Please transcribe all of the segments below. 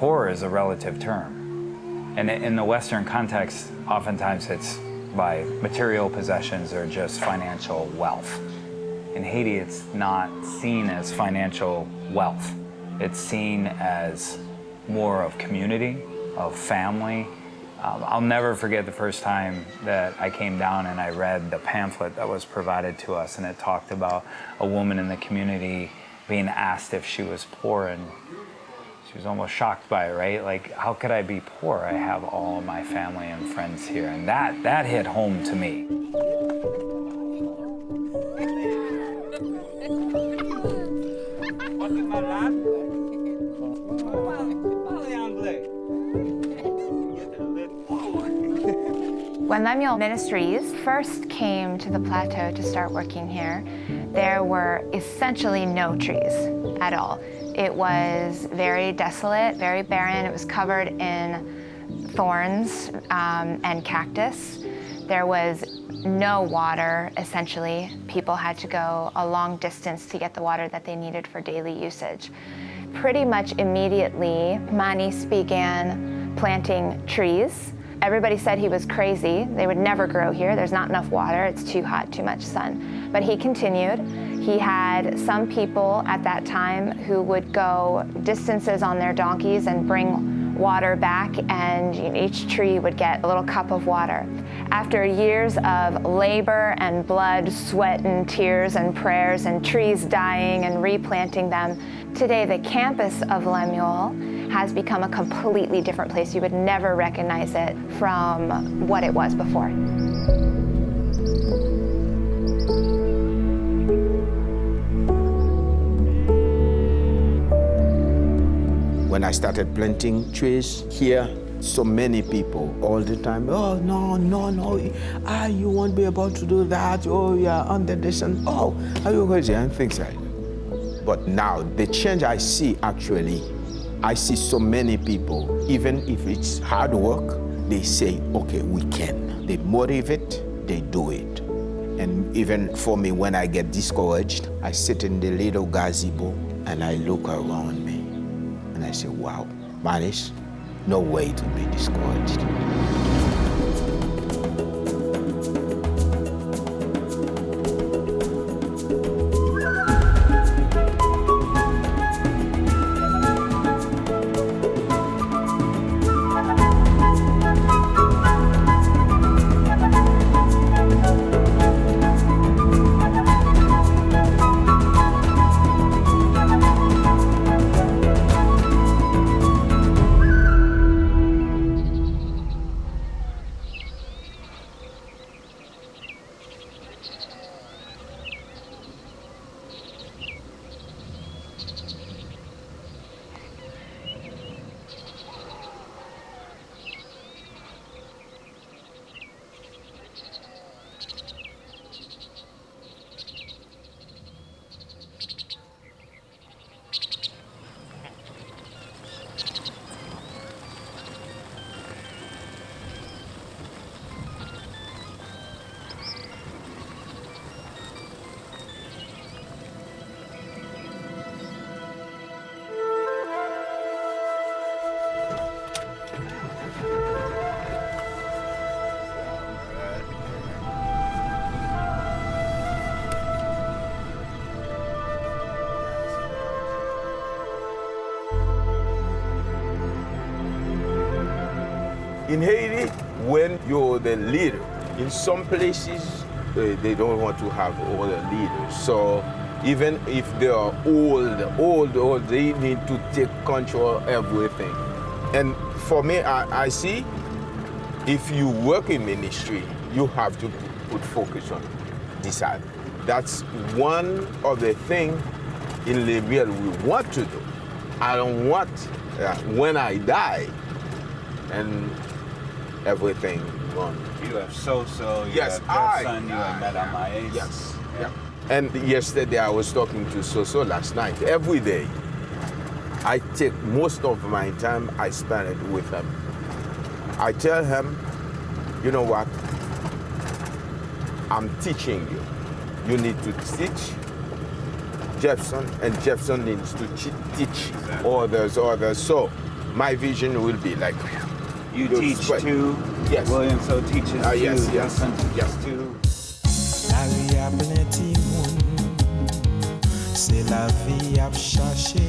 poor is a relative term. And in the Western context, oftentimes it's by material possessions or just financial wealth. In Haiti, it's not seen as financial wealth. It's seen as more of community, of family. I'll never forget the first time that I came down and I read the pamphlet that was provided to us, and it talked about a woman in the community being asked if she was poor, and she was almost shocked by it, right? Like, how could I be poor? I have all of my family and friends here. And that hit home to me. When Lemuel Ministries first came to the plateau to start working here, there were essentially no trees at all. It was very desolate, very barren. It was covered in thorns and cactus. There was no water, essentially. People had to go a long distance to get the water that they needed for daily usage. Pretty much immediately, Manis began planting trees. Everybody said he was crazy. They would never grow here. There's not enough water. It's too hot, too much sun. But he continued. He had some people at that time who would go distances on their donkeys and bring water back, and each tree would get a little cup of water. After years of labor and blood, sweat and tears and prayers and trees dying and replanting them, today the campus of Lemuel has become a completely different place. You would never recognize it from what it was before. When I started planting trees here, so many people all the time, oh, no, you won't be able to do that, oh, yeah, under the sun, oh, are you crazy, and things like that. But now, the change I see actually, I see so many people, even if it's hard work, they say, okay, we can. They motivate, they do it. And even for me, when I get discouraged, I sit in the little gazebo and I look around me. And I say, wow, Manis, no way to be discouraged. In Haiti, when you're the leader, in some places, they don't want to have all the leaders. So even if they are old, they need to take control of everything. And for me, I see, if you work in ministry, you have to put focus on this side. That's one of the things in Lemuel we want to do. I don't want, when I die, and everything gone. You have So-So, you yes, have Son, you have Madame Maes. Yes, yeah. And yesterday I was talking to So-So last night. Every day, I take most of my time, I spend it with him. I tell him, you know what? I'm teaching you. You need to teach Jefferson, and Jefferson needs to teach others. So my vision will be like You those teach square. two. Yes. William so teaches two. Yes, yes, Justin teaches yes. two. La vie a plenty moun, c'est la vie a cherché.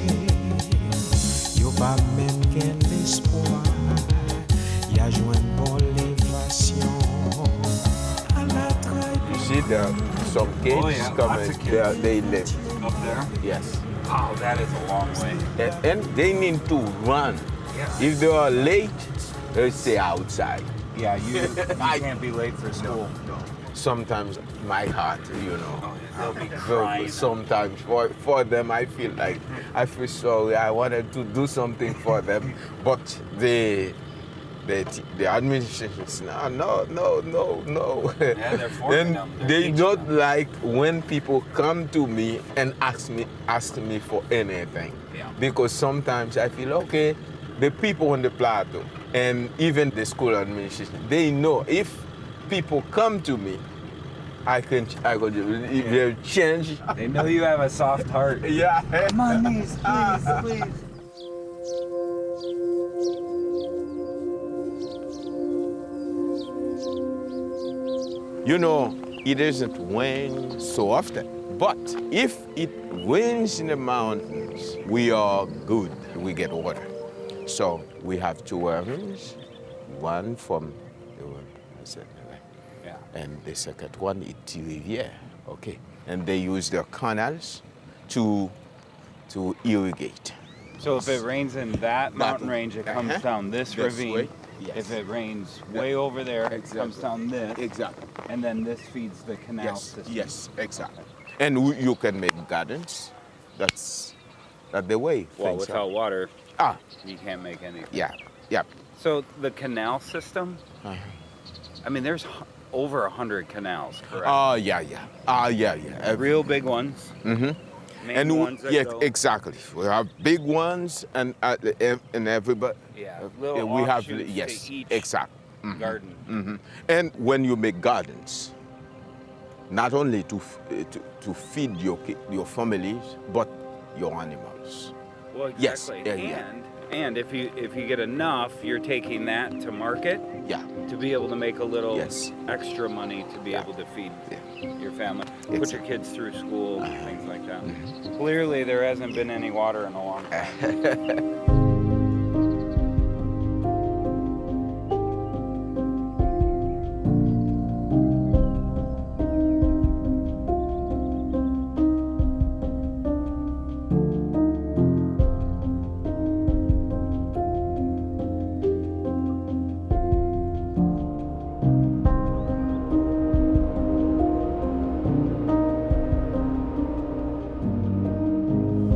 Yo pa même gen l'espoir, ya joine bon l'évasion. À la You see, there are some kids Oh, yeah, coming. lots of kids. They live. Up there. Yes. Oh, that is a long way. And they need to run. Yes. If they are late, they stay outside. Yeah, you can't be late for school. No. Sometimes my heart, you know. Oh, yeah, they'll be so crying. sometimes for them, I feel sorry. I wanted to do something for them, but the administration says, no. Yeah, they're forcing And them. They're they teaching don't them. like when people come to me and ask me for anything. Yeah. Because sometimes I feel, okay, the people on the plateau and even the school administration, they know if people come to me, I could they'll change. They know you have a soft heart. Yeah. Come on, knees, please. You know, it doesn't rain so often. But if it rains in the mountains, we are good. We get water. So we have two rivers, one from the Yeah. and the second one is Rivière. Okay. And they use their canals to irrigate. So if it rains in that mountain range, it comes down this ravine. way. Yes. If it rains way over there, it Exactly. comes down this. Exactly. And then this feeds the canal Yes, system. yes, exactly. And you can make gardens. That's the way. Well, things without are. water, Ah, you can't make anything. yeah, yeah. So the canal system, I mean, there's over 100 canals, correct? Oh, yeah. Real big ones. Mm-hmm. Main And ones that yeah, go. exactly. We have big ones and everybody. Yeah, little we have offshoots to yes, each exactly. garden. Hmm. And when you make gardens, not only to feed your families, but your animals. Well, Yes, exactly. yeah. And if you get enough, you're taking that to market Yeah. to be able to make a little Yes. extra money to be able to feed your family, put your Exactly. kids through school, things like that. Clearly, there hasn't been any water in a long time.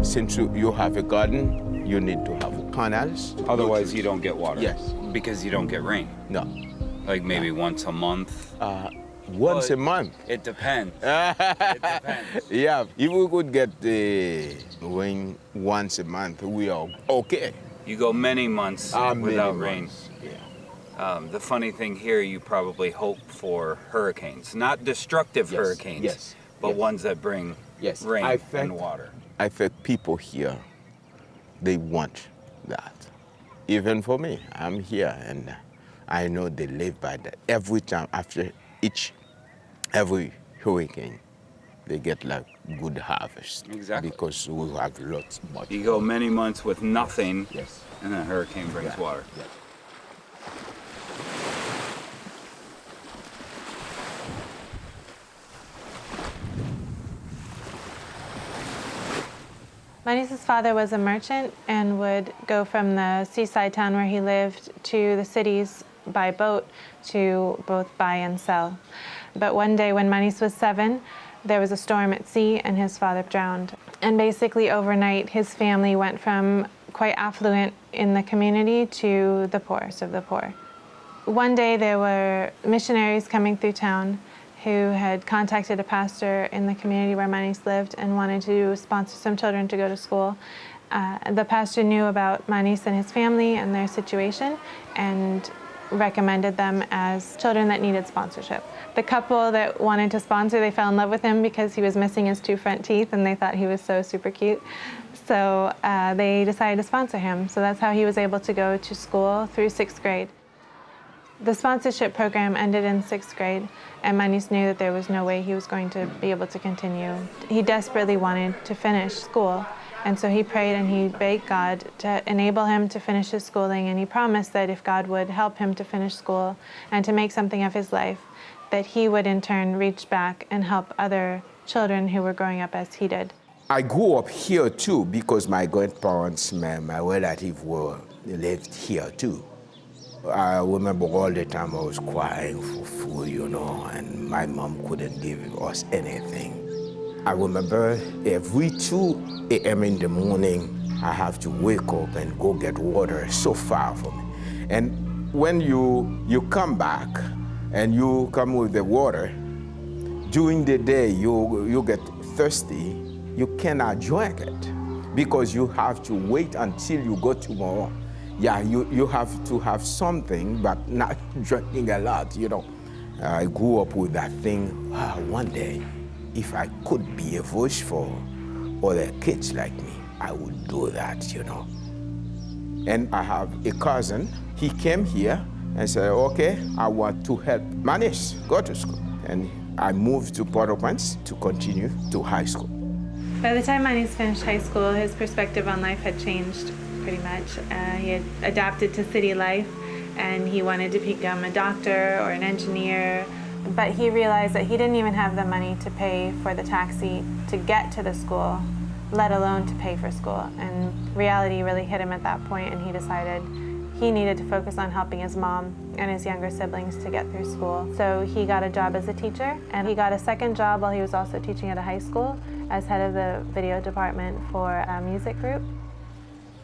Since you have a garden, you need to have canals. Otherwise, you don't get water. Yes. Because you don't get rain. No. Like maybe once a month. Once a month. It depends. It depends. Yeah, if we could get the rain once a month, we are okay. You go many months Many without rain. months, Yeah. The funny thing here, you probably hope for hurricanes, not destructive Yes, hurricanes, yes, but yes. ones that bring Yes, rain I and think- water. I think people here, they want that. Even for me, I'm here and I know they live by that. Every time after every hurricane, they get like good harvest. Exactly. Because we have lots much. You go many months with nothing, Yes. and a hurricane brings Yeah, water. yeah. My niece's father was a merchant and would go from the seaside town where he lived to the cities by boat to both buy and sell. But one day when my niece was 7, there was a storm at sea and his father drowned. And basically overnight, his family went from quite affluent in the community to the poorest of the poor. One day there were missionaries coming through town who had contacted a pastor in the community where my niece lived and wanted to sponsor some children to go to school. The pastor knew about my niece and his family and their situation and recommended them as children that needed sponsorship. The couple that wanted to sponsor, they fell in love with him because he was missing his 2 front teeth and they thought he was so super cute. So they decided to sponsor him. So that's how he was able to go to school through 6th grade. The sponsorship program ended in 6th grade, and Manis knew that there was no way he was going to be able to continue. He desperately wanted to finish school, and so he prayed and he begged God to enable him to finish his schooling, and he promised that if God would help him to finish school and to make something of his life, that he would in turn reach back and help other children who were growing up as he did. I grew up here too because my grandparents, my relatives lived here too. I remember all the time I was crying for food, and my mom couldn't give us anything. I remember every 2 a.m. in the morning, I have to wake up and go get water so far from me. And when you come back and you come with the water, during the day you get thirsty, you cannot drink it because you have to wait until you go tomorrow. Yeah, you have to have something, but not drinking a lot, I grew up with that thing, one day, if I could be a voice for other kids like me, I would do that, And I have a cousin, he came here and said, okay, I want to help Manis go to school. And I moved to Port-au-Prince to continue to high school. By the time Manis finished high school, his perspective on life had changed pretty much. He had adapted to city life, and he wanted to become a doctor or an engineer, but he realized that he didn't even have the money to pay for the taxi to get to the school, let alone to pay for school. And reality really hit him at that point, and he decided he needed to focus on helping his mom and his younger siblings to get through school. So he got a job as a teacher, and he got a second job while he was also teaching at a high school as head of the video department for a music group.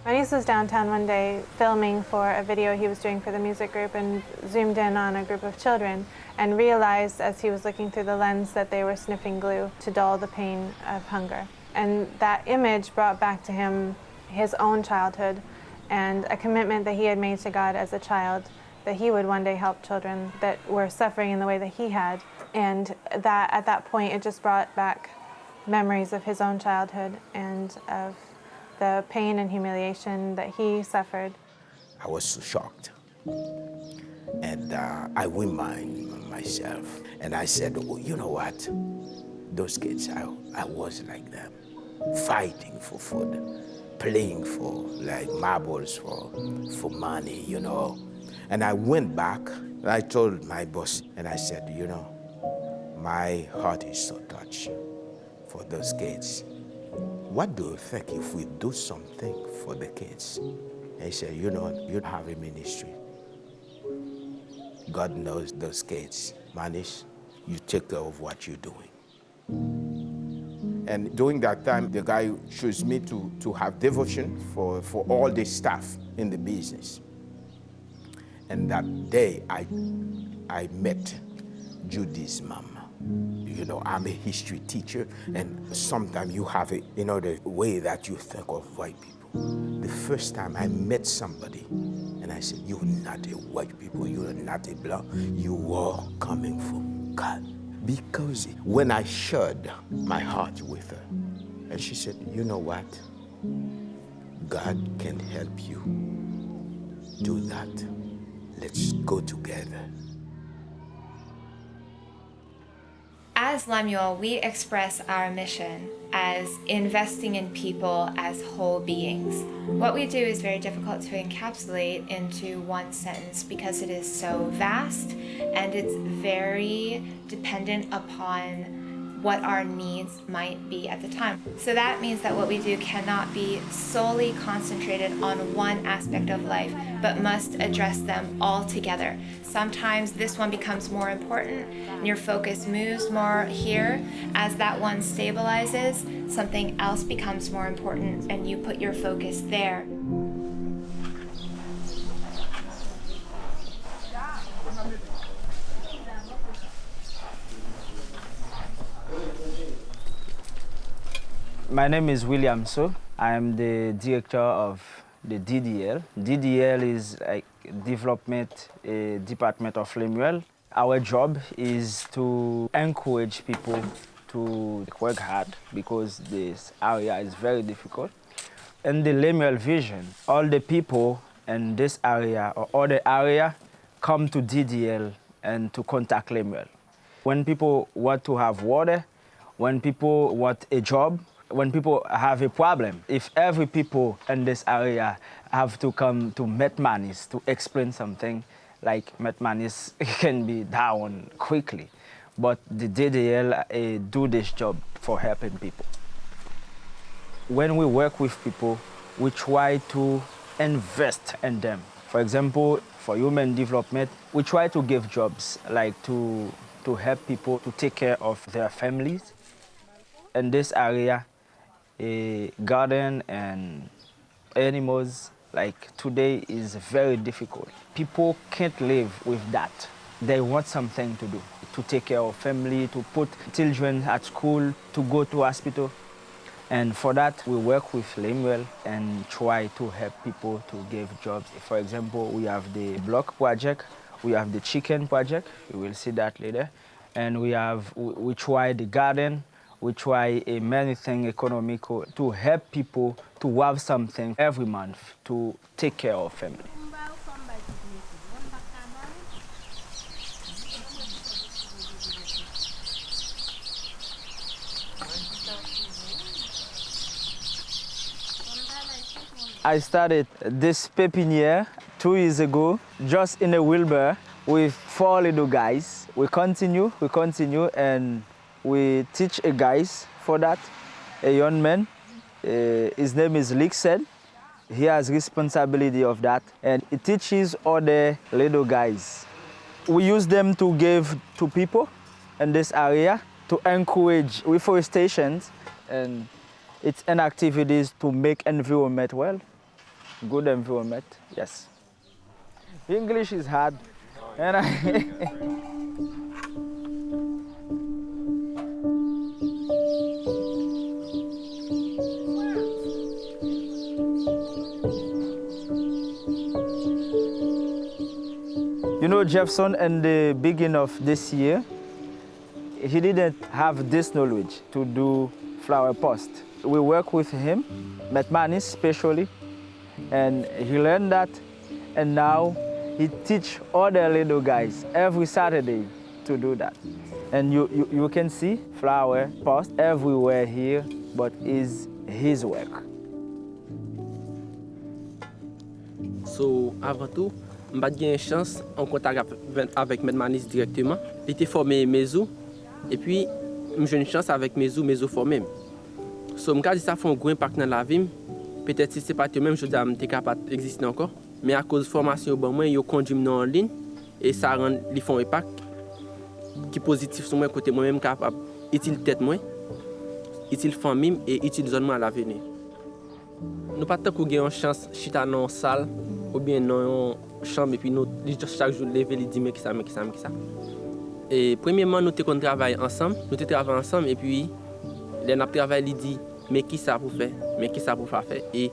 Manis was downtown one day filming for a video he was doing for the music group and zoomed in on a group of children and realized as he was looking through the lens that they were sniffing glue to dull the pain of hunger. And that image brought back to him his own childhood and a commitment that he had made to God as a child that he would one day help children that were suffering in the way that he had. And that at that point it just brought back memories of his own childhood and of the pain and humiliation that he suffered. I was so shocked. And I remind myself, and I said, oh, you know what? Those kids, I was like them, fighting for food, playing for like marbles for money, And I went back, and I told my boss, and I said, my heart is so touched for those kids. What do you think if we do something for the kids? And he said, you have a ministry. God knows those kids. Manis, you take care of what you're doing. And during that time, the guy chose me to have devotion for all the staff in the business. And that day, I met Judy's mom. I'm a history teacher, and sometimes you have the way that you think of white people. The first time I met somebody, and I said, you're not a white people, you're not a black, you are coming from God. Because when I shared my heart with her, and she said, you know what? God can help you do that. Let's go together. As Lemuel, we express our mission as investing in people as whole beings. What we do is very difficult to encapsulate into one sentence because it is so vast and it's very dependent upon what our needs might be at the time. So that means that what we do cannot be solely concentrated on one aspect of life, but must address them all together. Sometimes this one becomes more important and your focus moves more here. As that one stabilizes, something else becomes more important and you put your focus there. My name is William So. I am the director of the DDL. DDL is like Development Department of Lemuel. Our job is to encourage people to work hard because this area is very difficult. In the Lemuel vision, all the people in this area or other area come to DDL and to contact Lemuel. When people want to have water, when people want a job, when people have a problem, if every people in this area have to come to Metmanis to explain something, like Metmanis can be down quickly. But the DDL do this job for helping people. When we work with people, we try to invest in them. For example, for human development, we try to give jobs, like to help people to take care of their families. In this area, a garden and animals, like today, is very difficult. People can't live with that. They want something to do, to take care of family, to put children at school, to go to hospital. And for that, we work with Lemuel and try to help people to give jobs. For example, we have the block project, we have the chicken project, you will see that later. And we try the garden, we try many things economical to help people to have something every month to take care of family. I started this pepiniere 2 years ago, just in a wheelbarrow with 4 little guys. We continue, and we teach a guys for that, a young man. His name is Lixen. He has responsibility of that, and he teaches other little guys. We use them to give to people in this area to encourage reforestation, and it's an activities to make environment well. Good environment, yes. English is hard. And you know, Jefferson, in the beginning of this year, he didn't have this knowledge to do flower post. We work with him, Metmanis especially, and he learned that, and now he teach other little guys every Saturday to do that. And you can see flower post everywhere here, but it's his work. So, avant tout, je n'ai pas eu chance en contact avec Metmanis directement. Il était formé Mezou, et puis j'ai une chance avec Mezou formé. So, je ça fait un gros impact dans la vie. Peut-être si ce n'est pas même, je suis capable d'exister encore. Mais à cause de la formation, je conduis en ligne et ça rend les fonds impact qui est positif sur moi, côté moi-même capable d'utiliser tête moi, utile famille et utile zone à l'avenir. Nous pas tant qu'on gagne une chance chita dans une salle ou bien dans une chambre et puis nous chaque jour lever les 10 mais qui ça. Et premièrement nous travaillons ensemble, et puis les n'a travaillé il dit mais qui ça pour faire, et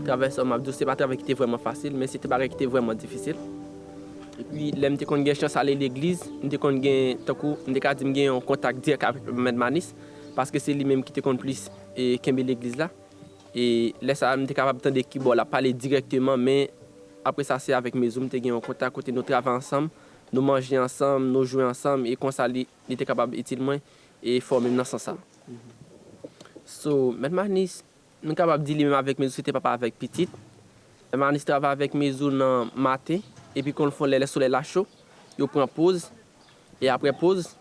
travailler sur Mabdou, c'est pas un travail qui était vraiment facile, mais c'était pas qui était vraiment difficile. Et puis, là, j'ai eu chance d'aller à l'église, j'ai eu un contact direct avec Metmanis, parce que c'est lui-même qui était plus et qui l'église là. Et là, j'étais capable de parler directement, mais après ça, c'est avec mes hommes, j'ai eu un contact côté nous travaillons ensemble, nous mangeons ensemble, nous jouons ensemble, et comme ça, il était capable d'utiliser et former dans ce sens. So, Metmanis, nous sommes capables de dire même avec mes c'était papa avec petite. Metmanis travaille avec mes dans matin et puis quand on fait le soleil là chaud, ils prennent pause et après pause,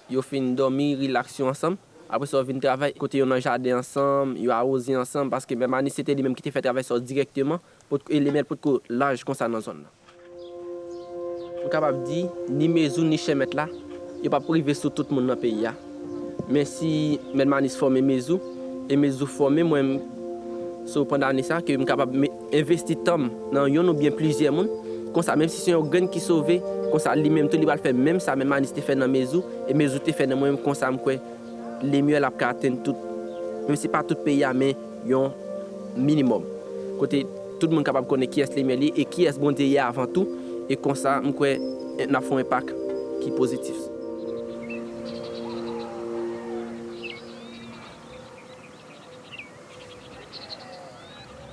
ils finissent dormir, relaxer ensemble. Après ça, ils viennent travailler côté dans le jardin ensemble, ils arrosent ensemble parce que Metmanis c'était lui même qui fait travailler ça directement pour les mettre pour que l'âge comme ça dans la zone. Nous sommes capables de dire ni mes ni chemet là, ils pas privé sur tout le monde dans le pays. Mais si Metmanis forme Mezou et Mezou forme moi so pendant ça que suis capable d'investir temps dans yon ou bien plusieurs monde comme ça même si c'est un gain qui sauvé comme ça lui même tout il va le faire même ça Metmanis te fait dans Mezou et Mezou te fait dans moi comme ça quoi les mieux la atteindre tout même si pas tout pays mais yon minimum Côté tout le monde capable de connaître qui est Lemieux et qui est bon Dieu avant tout. Et comme ça, je crois qu'on a fait un impact qui est positif.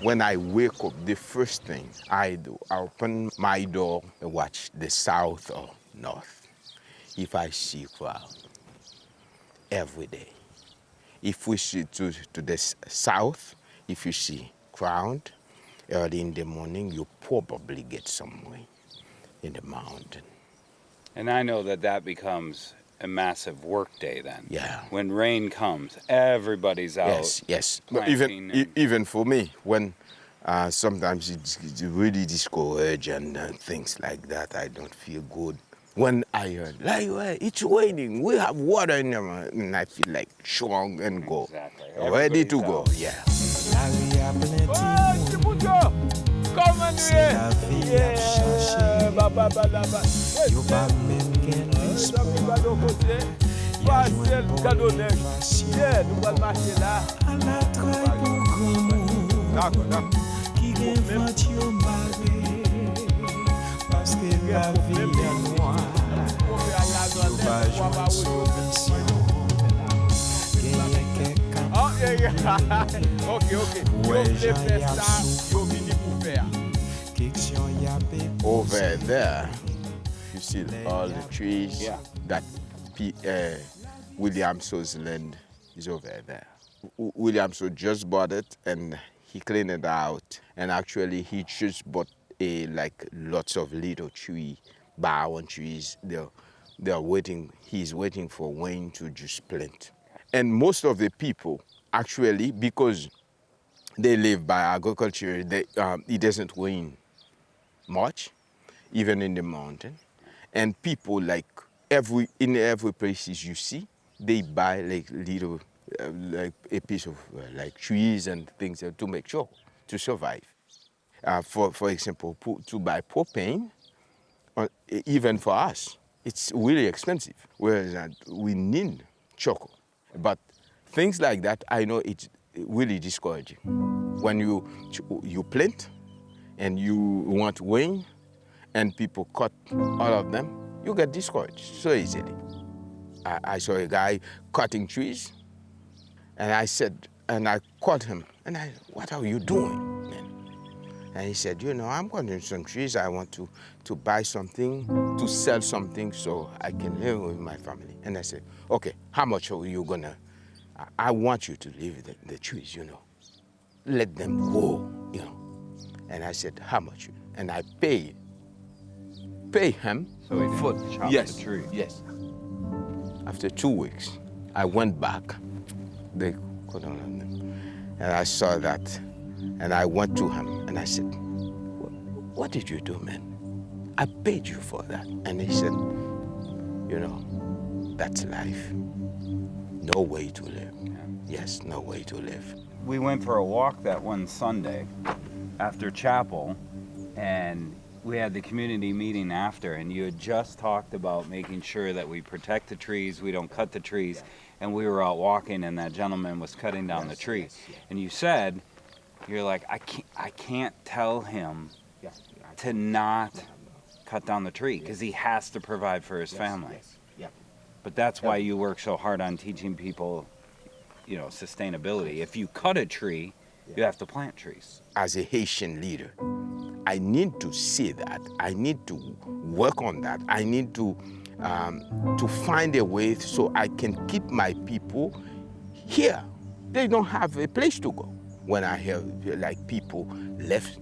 When I wake up, the first thing I do, I open my door and watch the south or north. If I see cloud, every day. If we see to the south, if you see cloud early in the morning, you probably get some rain in the mountain. And I know that becomes a massive work day then. Yeah. When rain comes, everybody's out. Yes. planting and- Even for me, when sometimes it's really discouraged and things like that, I don't feel good. When I heard, like, well, it's raining, we have water in them, and I feel like strong and go. Exactly. Ready to go, Everybody's yeah. La vie a plein de monde. C'est la vie a cherché. Yo pas même qu'un espoir. Y'a joint bon motivation. À la traille pour grand monde. Qui gen vent yo maré. Parce que la vie est noire. Yo pas joint solution. Genye quelqu'un. Ouais, j'en y a Over there, you see all the trees. Yeah. That William So's land is over there. William So just bought it and he cleaned it out. And actually, he just bought like lots of little tree, barren trees. They're waiting. He's waiting for Wayne to just plant. And most of the people, actually, because they live by agriculture, it doesn't rain much, even in the mountain. And people, like in every places you see, they buy like little, like a piece of like trees and things to make sure to survive. For example, to buy propane, even for us, it's really expensive. Whereas we need charcoal. But things like that, I know it's really discouraging. When you plant and you want rain and people cut all of them, you get discouraged so easily. I saw a guy cutting trees and I called him and I said, what are you doing, man? And he said, I'm cutting some trees. I want to buy something, to sell something so I can live with my family. And I said, okay, how much are you gonna, I want you to leave the trees, Let them grow, And I said, how much? And I pay him. So he didn't chop the tree. Yes. After 2 weeks, I went back. They cut all of them. And I saw that. And I went to him and I said, what did you do, man? I paid you for that. And he said, that's life. No way to live. Yeah. Yes, no way to live. We went for a walk that one Sunday after chapel, and we had the community meeting after, and you had just talked about making sure that we protect the trees, we don't cut the trees, and we were out walking and that gentleman was cutting down the tree. And you said, you're like, I can't tell him to not cut down the tree because he has to provide for his family. But that's why you work so hard on teaching people, sustainability. If you cut a tree, you have to plant trees. As a Haitian leader, I need to see that. I need to work on that. I need to find a way so I can keep my people here. They don't have a place to go. When I hear like people left,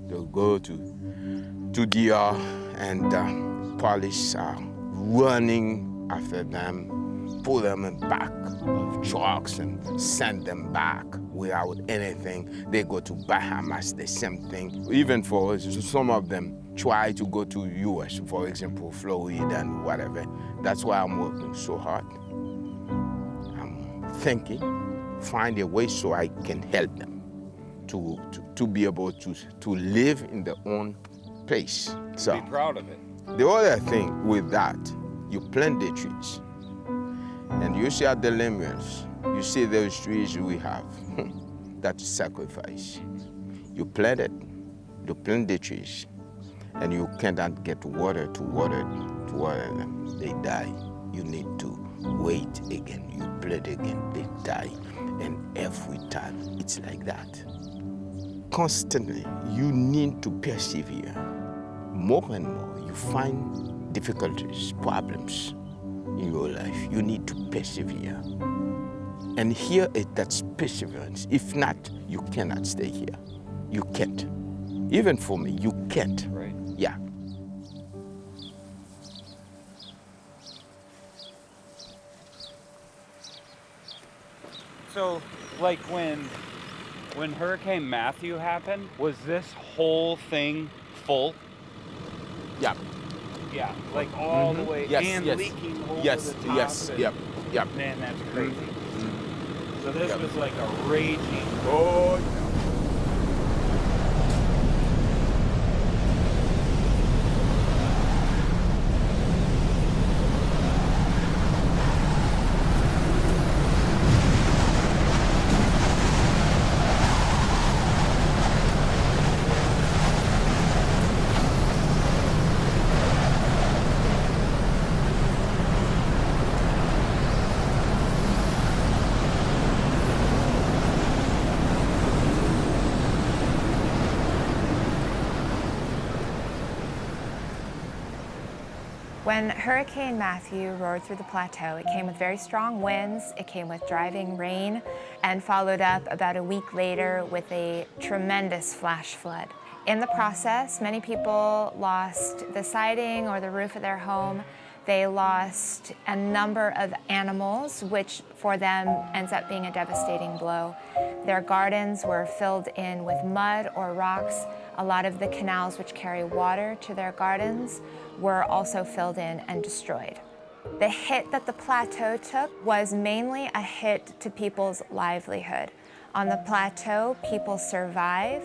they'll go to DR and police are running after them, pull them in back of trucks and send them back without anything. They go to Bahamas, the same thing. Even for some of them try to go to US, for example, Florida and whatever. That's why I'm working so hard. I'm thinking, find a way so I can help them to be able to live in their own place. So Be proud of it. the other thing with that, you plant the trees. And you see at the Lemieux, you see those trees we have. That's sacrifice. You plant the trees, and you cannot get water to water them. They die. You need to wait again. You plant again, they die. And every time it's like that. Constantly, you need to persevere. More and more, you find difficulties, problems in your life. You need to persevere. And here is that perseverance. If not, you cannot stay here. You can't. Even for me, you can't. Right. Yeah. So, like when Hurricane Matthew happened, was this whole thing full? Yeah. Yeah, like all the way Yes, and yes. leaking over Yes, the top. yes, and- yep, yep. Man, that's crazy. So this Yep. was like a raging. Oh, When Hurricane Matthew roared through the plateau, it came with very strong winds, it came with driving rain, and followed up about a week later with a tremendous flash flood. In the process, many people lost the siding or the roof of their home. They lost a number of animals, which for them ends up being a devastating blow. Their gardens were filled in with mud or rocks. A lot of the canals which carry water to their gardens were also filled in and destroyed. The hit that the plateau took was mainly a hit to people's livelihood. On the plateau, people survive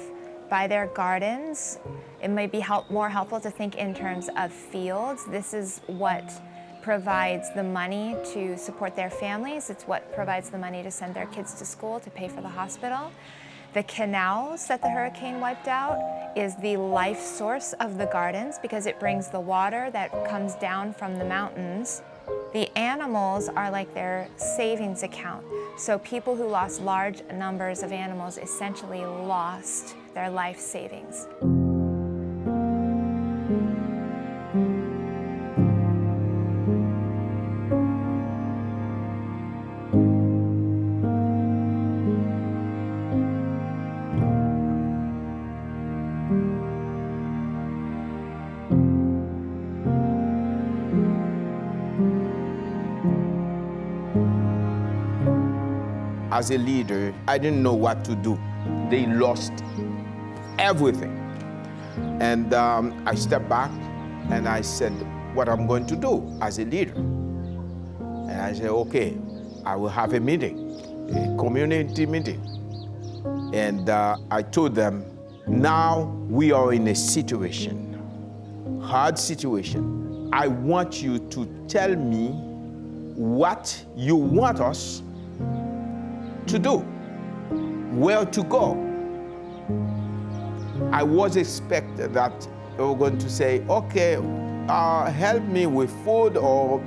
by their gardens. It may be more helpful to think in terms of fields. This is what provides the money to support their families. It's what provides the money to send their kids to school, to pay for the hospital. The canals that the hurricane wiped out is the life source of the gardens because it brings the water that comes down from the mountains. The animals are like their savings account. So people who lost large numbers of animals essentially lost their life savings. As a leader, I didn't know what to do. They lost everything. And I stepped back and I said, what I'm going to do as a leader. And I said, okay, I will have a meeting, a community meeting. And I told them, now we are in a situation, hard situation. I want you to tell me what you want us to do, where to go. I was expecting that they were going to say, okay, help me with food or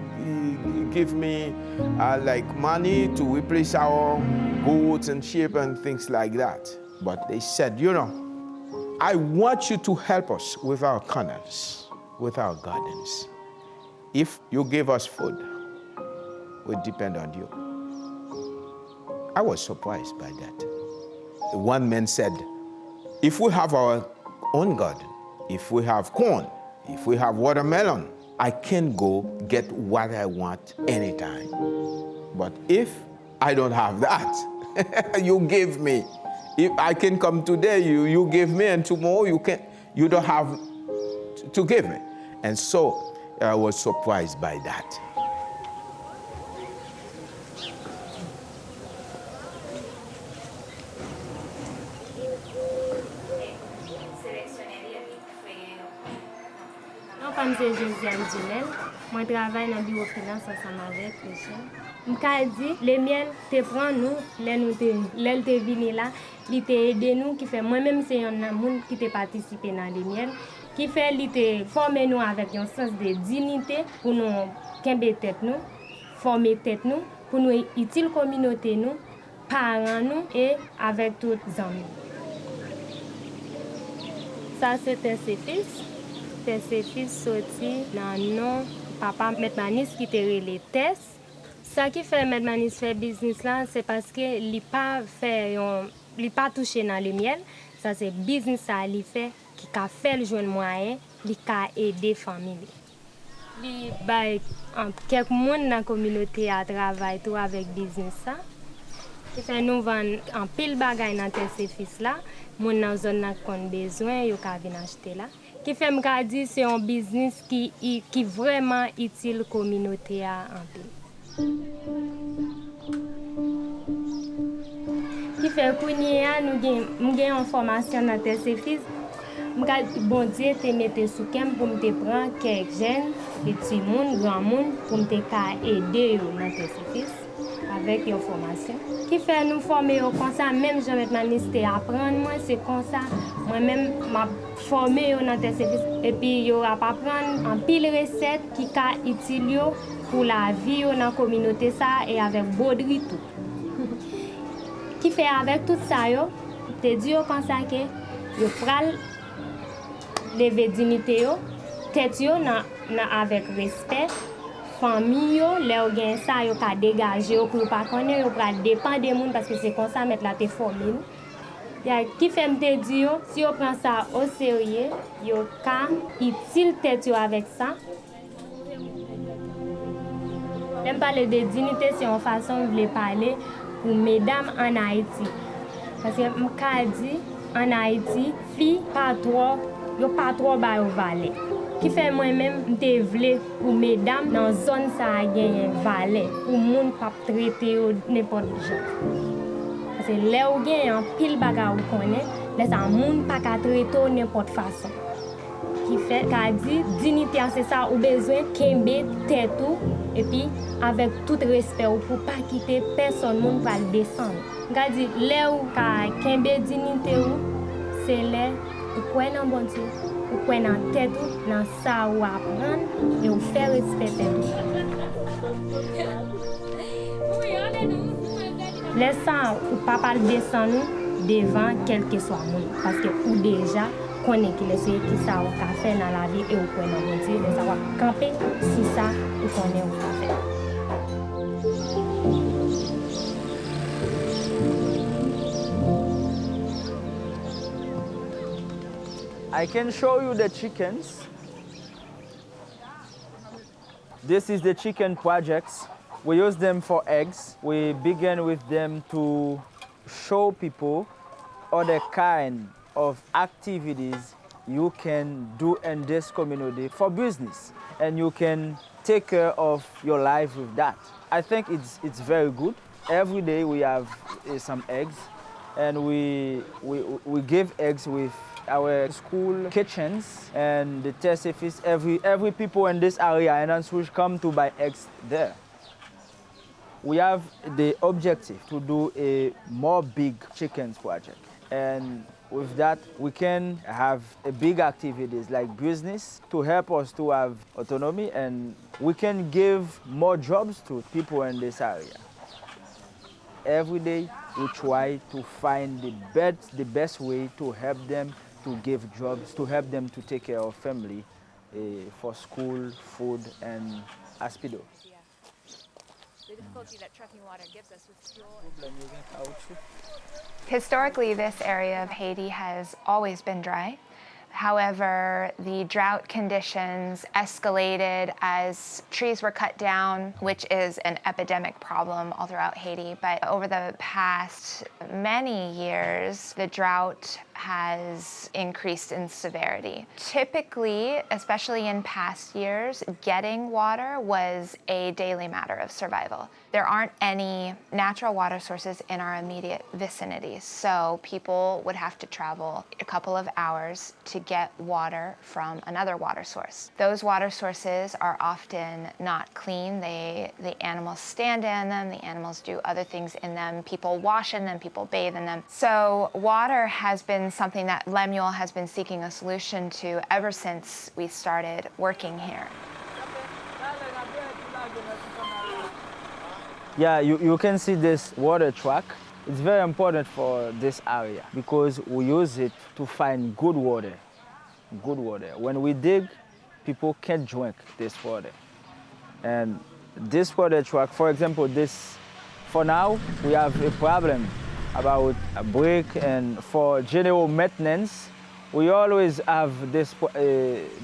give me like money to replace our goats and sheep and things like that. But they said, you know, I want you to help us with our canals, with our gardens. If you give us food, we depend on you. I was surprised by that. One man said, if we have our own garden, if we have corn, if we have watermelon, I can go get what I want anytime. But if I don't have that, you give me. If I can come today, you give me, and tomorrow you don't have to give me. And so I was surprised by that. Comme c'est Josiane Dumel, moi je travaille dans le bureau finance ensemble avec monsieur. M'ka dit Lemieux te prend nous, l'elle te vini là, li te aidé nous qui fait moi-même c'est un monde qui te participer dans Lemieux, qui fait li te former nous avec un sens de dignité pour nous kembe tête nous, former tête nous pour nous utile communauté nous, parents nous et avec tous les amis. Ça c'est un fils. Ses fils sorti dans non papa Manis qui te relé test. Ça qui fait Manis faire business là, c'est parce que il pas touché dans le miel. Ça c'est business ça il fait qui a fait le jeune moyen, il a aider famille. Il bail quelques monde dans la communauté à travailler tout avec business ça. Qui fait nous vendre en pile bagay dans ces fils là, moun dans zone n'a kon besoin yo ka venir acheter là. Qui fait me dire c'est un business qui vraiment utile communauté à en pile. Qui fait kounya nous gain en formation dans ces fils. Bon Dieu te mette sous kem pour me prendre quelques jeunes, petits monde, grand monde pour me aider yo dans ces fils avec une formation. Qui fait nous former comme ça, même je vais apprendre, moi c'est comme ça, moi-même m'a formé dans tes services et puis il aura pas prendre en pile recette qui ka utile pour la vie dans la communauté ça et avec beauté tout. Qui fait avec tout ça yo, te dit comme ça que yo pral lever dignité yo, tête yo avec respect. Famille yo leur gain ça yo ka dégager pour pas connaître yo pral dépendre des monde parce que c'est comme ça mettre la te formé ya qui fait me dire si yo prend ça au sérieux yo ka utile tête yo avec ça. J'aime parler de dignité c'est une façon de parler pour mesdames en Haïti parce que m'ka dit en Haïti fille pas trop ba au valet. Qui fait moi-même m'te vle pour mesdames dans zone ça gagne valet pour monde pas traiter n'importe genre. Parce que là ou gagne en pile bagarre ou connaît, là ça monde pas ka traiter n'importe façon. Qui fait qu'a dit dignité c'est ça ou besoin kembe tête et puis avec tout respect pour pas quitter personne monde va le descendre. Qu'a dit là ou ka kembe dignité ou c'est là ou quoi dans bon Dieu. Ou quoi dans tête dans ça ou apprendre et ou faire respecter tout. Laisse ça ou pas le descendre devant quel que soit monde parce que ou déjà connaît qu'il est qui ça ou qu'a fait dans la vie et ou quoi dans bon Dieu laisse ça camper si ça ou connaît ou qu'a fait. I can show you the chickens. This is the chicken projects. We use them for eggs. We begin with them to show people other kind of activities you can do in this community for business, and you can take care of your life with that. I think it's very good. Every day we have some eggs, and we give eggs with our school kitchens and the test office. Every people in this area and Ansuj come to buy eggs there. We have the objective to do a more big chickens project, and with that we can have a big activities like business to help us to have autonomy, and we can give more jobs to people in this area. Every day we try to find the best way to help them, to give jobs, to help them to take care of family for school, food, and hospital. Yeah. The difficulty that trucking water gives us with fuel. Historically, this area of Haiti has always been dry. However, the drought conditions escalated as trees were cut down, which is an epidemic problem all throughout Haiti. But over the past many years, the drought has increased in severity. Typically, especially in past years, getting water was a daily matter of survival. There aren't any natural water sources in our immediate vicinity, so people would have to travel a couple of hours to get water from another water source. Those water sources are often not clean. The animals stand in them, the animals do other things in them, people wash in them, people bathe in them. So water has been something that Lemuel has been seeking a solution to ever since we started working here. Yeah, you can see this water truck. It's very important for this area because we use it to find good water. Good water. When we dig, people can't drink this water. And this water truck, for example, for now, we have a problem about a break, and for general maintenance, we always have this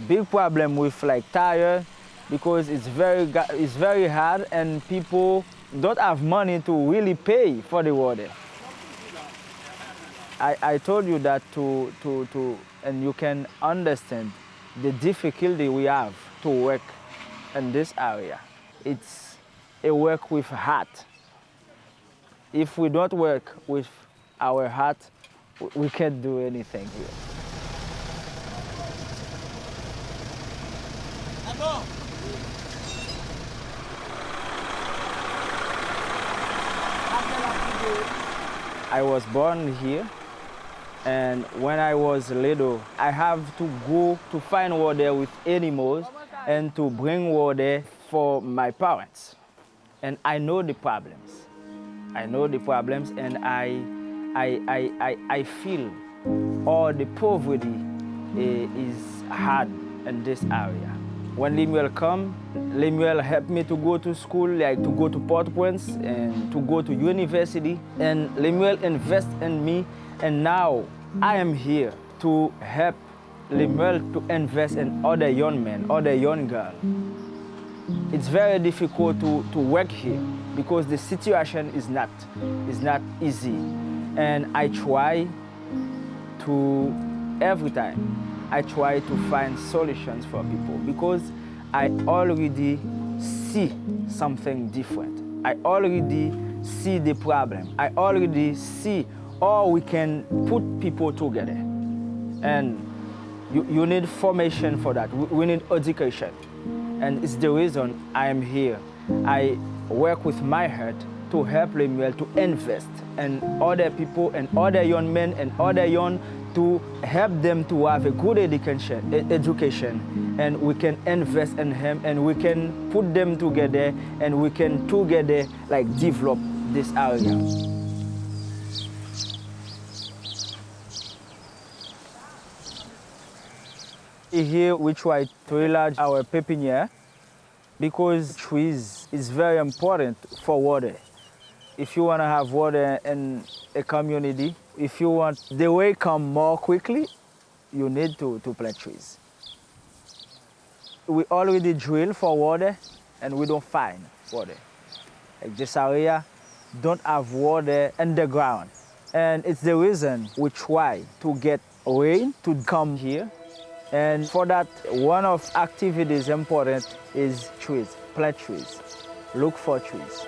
big problem with like tire because it's very hard and people don't have money to really pay for the water. I told you that and you can understand the difficulty we have to work in this area. It's a work with heart. If we don't work with our heart, we can't do anything here. I was born here, and when I was little, I have to go to find water with animals and to bring water for my parents. And I know the problems. And I feel all the poverty is hard in this area. When Lemuel come, Lemuel helped me to go to school, like to go to Port-au-Prince and to go to university. And Lemuel invest in me, and now I am here to help Lemuel to invest in other young men, other young girls. It's very difficult to work here because the situation is not easy. And I try to, every time, I try to find solutions for people because I already see something different. I already see the problem. I already see how we can put people together. And you need formation for that. We need education. And it's the reason I am here. I work with my heart to help Lemuel to invest in other people and other young men and other young to help them to have a good education, and we can invest in him and we can put them together and we can together like develop this area. Here we try to enlarge our pepiniere because trees is very important for water. If you want to have water in a community, if you want the way come more quickly, you need to plant trees. We already drill for water and we don't find water. Like this area don't have water underground. And it's the reason we try to get rain to come here. And for that, one of activities important is trees, plant trees, look for trees.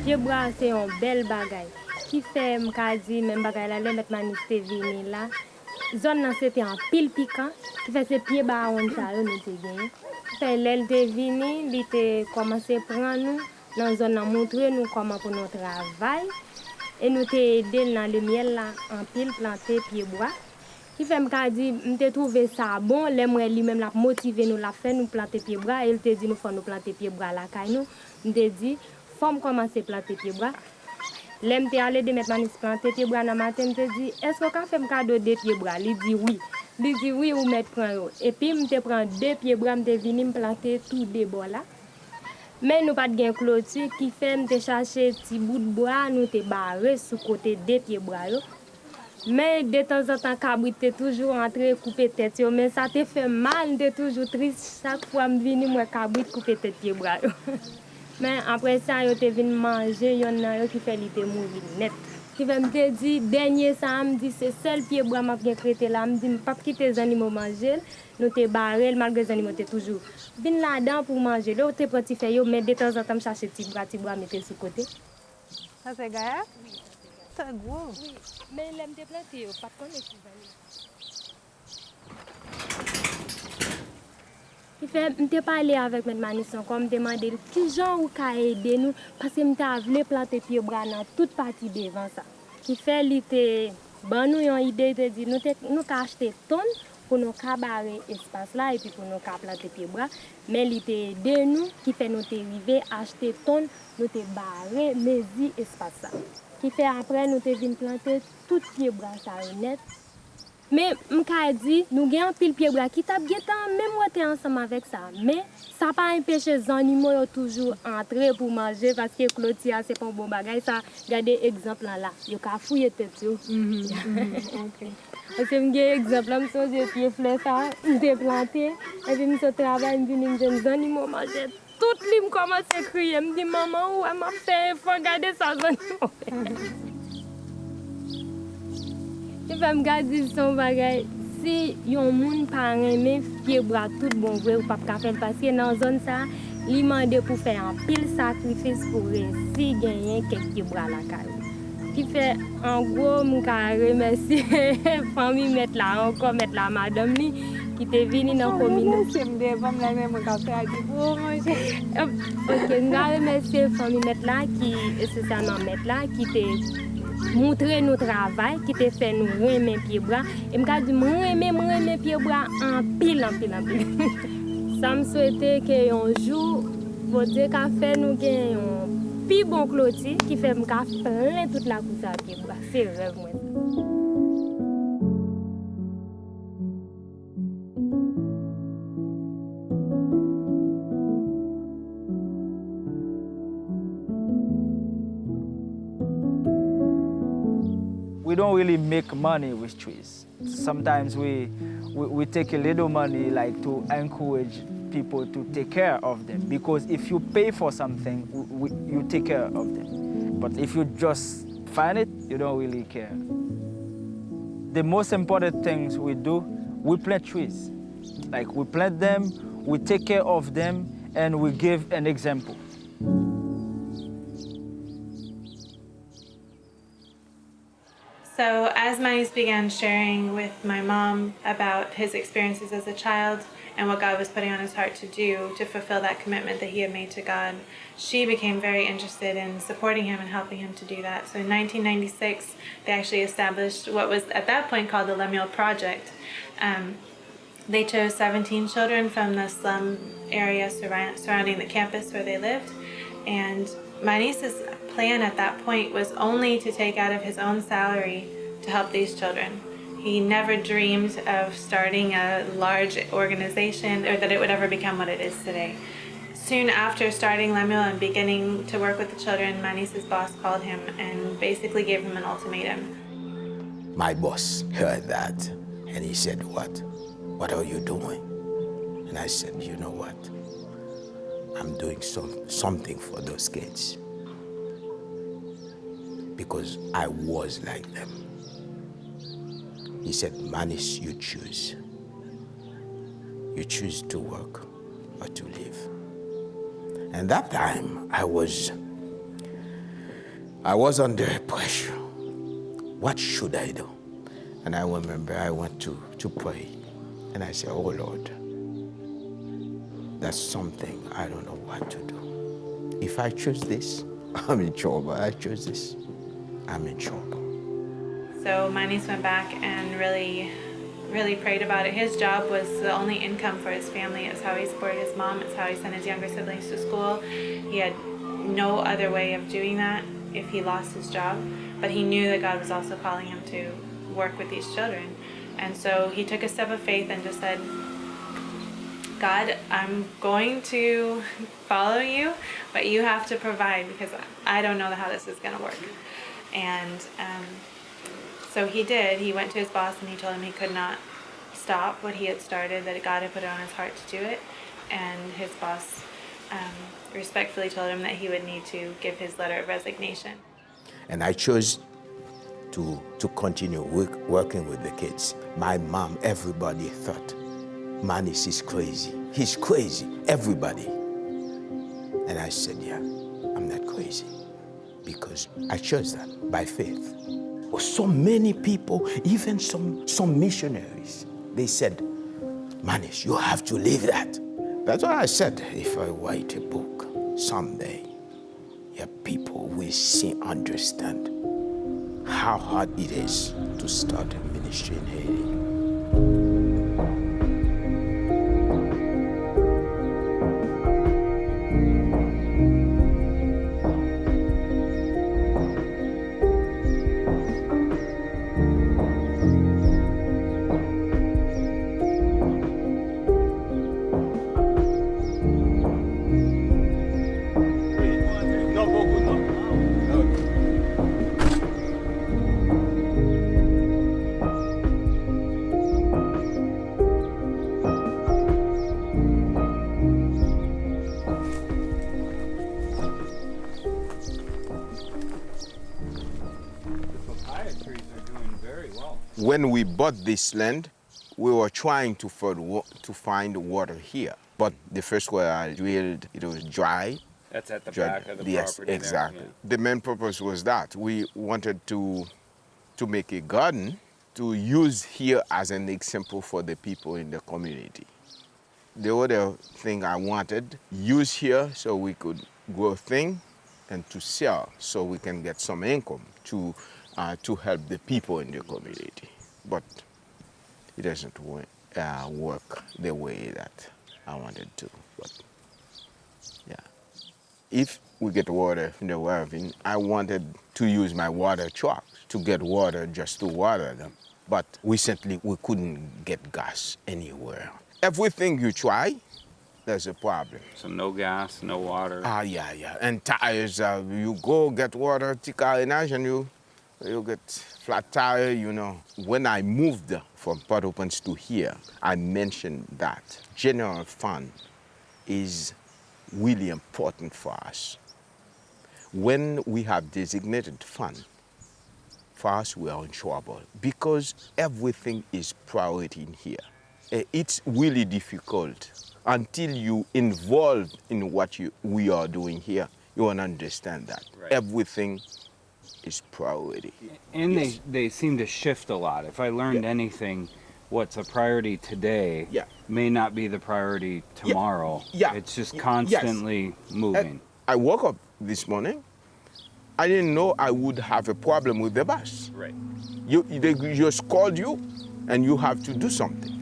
Pied bois c'est un bel bagay qui fait m'kadi même bagay la met maniste vini là zone nan c'était en pile piquant qui fait ces pieds bas on ça nous te gagné fait l'elle te vini li te commencer prendre nous dans zone nan montrer nous comment pour notre travail et nous te aider dans le miel là en pile planter pied bois qui fait m'kadi m'te trouver ça bon les moi lui même la motiver nous la faire nous planter pied bois et il te dit nous faut nous planter pied bois là kay nous m'te dit faut commencer planter pied bois Lem te ale de mettre manis planter pied bras dans matin, me dit est-ce qu'on fait me cadeau de pied bras? Il dit oui. Il dit oui ou mettre prend yo. Et puis me te prend 2 pieds bras, me te vini me planter tout des bords là. Mais nous pas de clôture qui fait me te chercher petit bout de bois, nous te barrer sous côté 2 pieds bras yo. Mais de temps en temps, cabrit te toujours entré couper tête yo, mais ça te fait mal, de toujours triste chaque fois me vini moi cabrit couper tête pied bras yo. Mais après ça, yo te vinn manger, yon nan yo qui fait li te mourir net. Qui va me te dit dernier ça me dit c'est seul pied bras m'a bien traité là, me dit pas quitter les animaux manger, nous te barrel malgré les animaux te toujours vinn là-dedans pour manger. Là te prend ti fait yo, mais de temps en temps me chercher ti bras mettre sur côté. Ça c'est gars? C'est gros. Oui, mais l'aime te planter yo, pas connait ti Il fait, je parlé avec M. Manisson, comme me demander qui genre ou ka aider nous parce que je voulais planter pied bras dans toute partie devant ça. Qui fait li te ban nous une idée de dire nous ka acheter tonne pour nous ka barrer espace là et puis pour nous ka planter pied bras, mais li te aider nous qui fait nous te river acheter tonne nous te barrer mezi espace ça. Qui fait après nous te vinn planter tout pied bras ça net. Mais m'ka dit nous gagnons pile pied bras qui t'a bien même moi t'es ensemble avec ça mais ça pas empêcher les animaux toujours entrer pour manger parce que clôture c'est pas un bon bagage ça regardez exemple là yo ka fouiller tête yo OK parce que m'gé exemple là me songe pied fleur ça m'te planté et puis me travail me vinn les animaux manger tout li me commence à crier me dit maman ouais m'a fait faut regarder ça animaux. Je vais me garder son bagage. Si yon moun pa reme pied bras tout bon vrai ou pas faire parce que dans zone ça, li mande pour faire un pile sacrifice pour réussir gagner quelques pieds bras la caille. Qui fait en gros m'ka remercier famille mettre là encore mettre la madame li qui te vini dans communauté. OK, m'ka remercier famille mettre là qui essentiellement mettre là qui te montrer nos travail qui te fait nous remer pied bras et m'ka dit remer pied bras en pile. Ça me souhaitait que un jour faut dire qu'a fait nous gagne un plus bon clôture qui fait m'ka plein toute la course à pied bras c'est rêve moi. We don't really make money with trees. Sometimes we take a little money like to encourage people to take care of them because if you pay for something, you take care of them. But if you just find it, you don't really care. The most important things we do, we plant trees. Like we plant them, we take care of them, and we give an example. So as Manis began sharing with my mom about his experiences as a child and what God was putting on his heart to do to fulfill that commitment that he had made to God, she became very interested in supporting him and helping him to do that. So in 1996, they actually established what was at that point called the Lemieux Project. They chose 17 children from the slum area surrounding the campus where they lived, and my niece's plan at that point was only to take out of his own salary to help these children. He never dreamed of starting a large organization or that it would ever become what it is today. Soon after starting Lemuel and beginning to work with the children, my niece's boss called him and basically gave him an ultimatum. My boss heard that and he said, What are you doing? And I said, you know what? I'm doing something for those kids. Because I was like them. He said, Manis, you choose. You choose to work or to live. And that time, I was under pressure. What should I do? And I remember I went to pray. And I said, oh Lord, that's something I don't know what to do. If I choose this, I'm in trouble. I choose this, I'm in trouble. So my niece went back and really prayed about it. His job was the only income for his family. It's how he supported his mom. It's how he sent his younger siblings to school. He had no other way of doing that. if he lost his job, but he knew that God was also calling him to work with these children. And so he took a step of faith and just said, God, I'm going to follow you, but you have to provide because I don't know how this is going to work. And so he did. He went to his boss and he told him he could not stop what he had started, that God had put it on his heart to do it. And his boss respectfully told him that he would need to give his letter of resignation. And I chose to continue working with the kids. My mom, everybody thought, Manis is crazy. He's crazy, everybody. And I said, yeah, I'm not crazy because I chose that by faith. So many people, even some missionaries, they said, Manis, you have to leave that. That's why I said, if I write a book someday, yeah, people will see, understand how hard it is to start a ministry in Haiti. When we bought this land, we were trying to find water here. But the first well I drilled, it was dry. That's at the back of the property. Yes, exactly. There. The main purpose was that we wanted to make a garden to use here as an example for the people in the community. The other thing I wanted, use here so we could grow things and to sell so we can get some income to help the people in the community. But it doesn't work the way that I wanted to. But yeah, if we get water in the ravine, I wanted to use my water truck to get water just to water them. But recently we couldn't get gas anywhere. Everything you try, there's a problem. So no gas, no water. Yeah. And tires, you go get water, ticarinage, and you get flat tire, you know. When I moved from Port-au-Prince to here, I mentioned that general fund is really important for us. When we have designated fund, for us we are in trouble because everything is priority in here. It's really difficult until you involve in what we are doing here. You won't understand that. Right. Everything is priority. And yes. they seem to shift a lot. If I learned anything, what's a priority today may not be the priority tomorrow. Yeah. It's just constantly moving. I woke up this morning, I didn't know I would have a problem with the bus. Right. They just called you and you have to do something.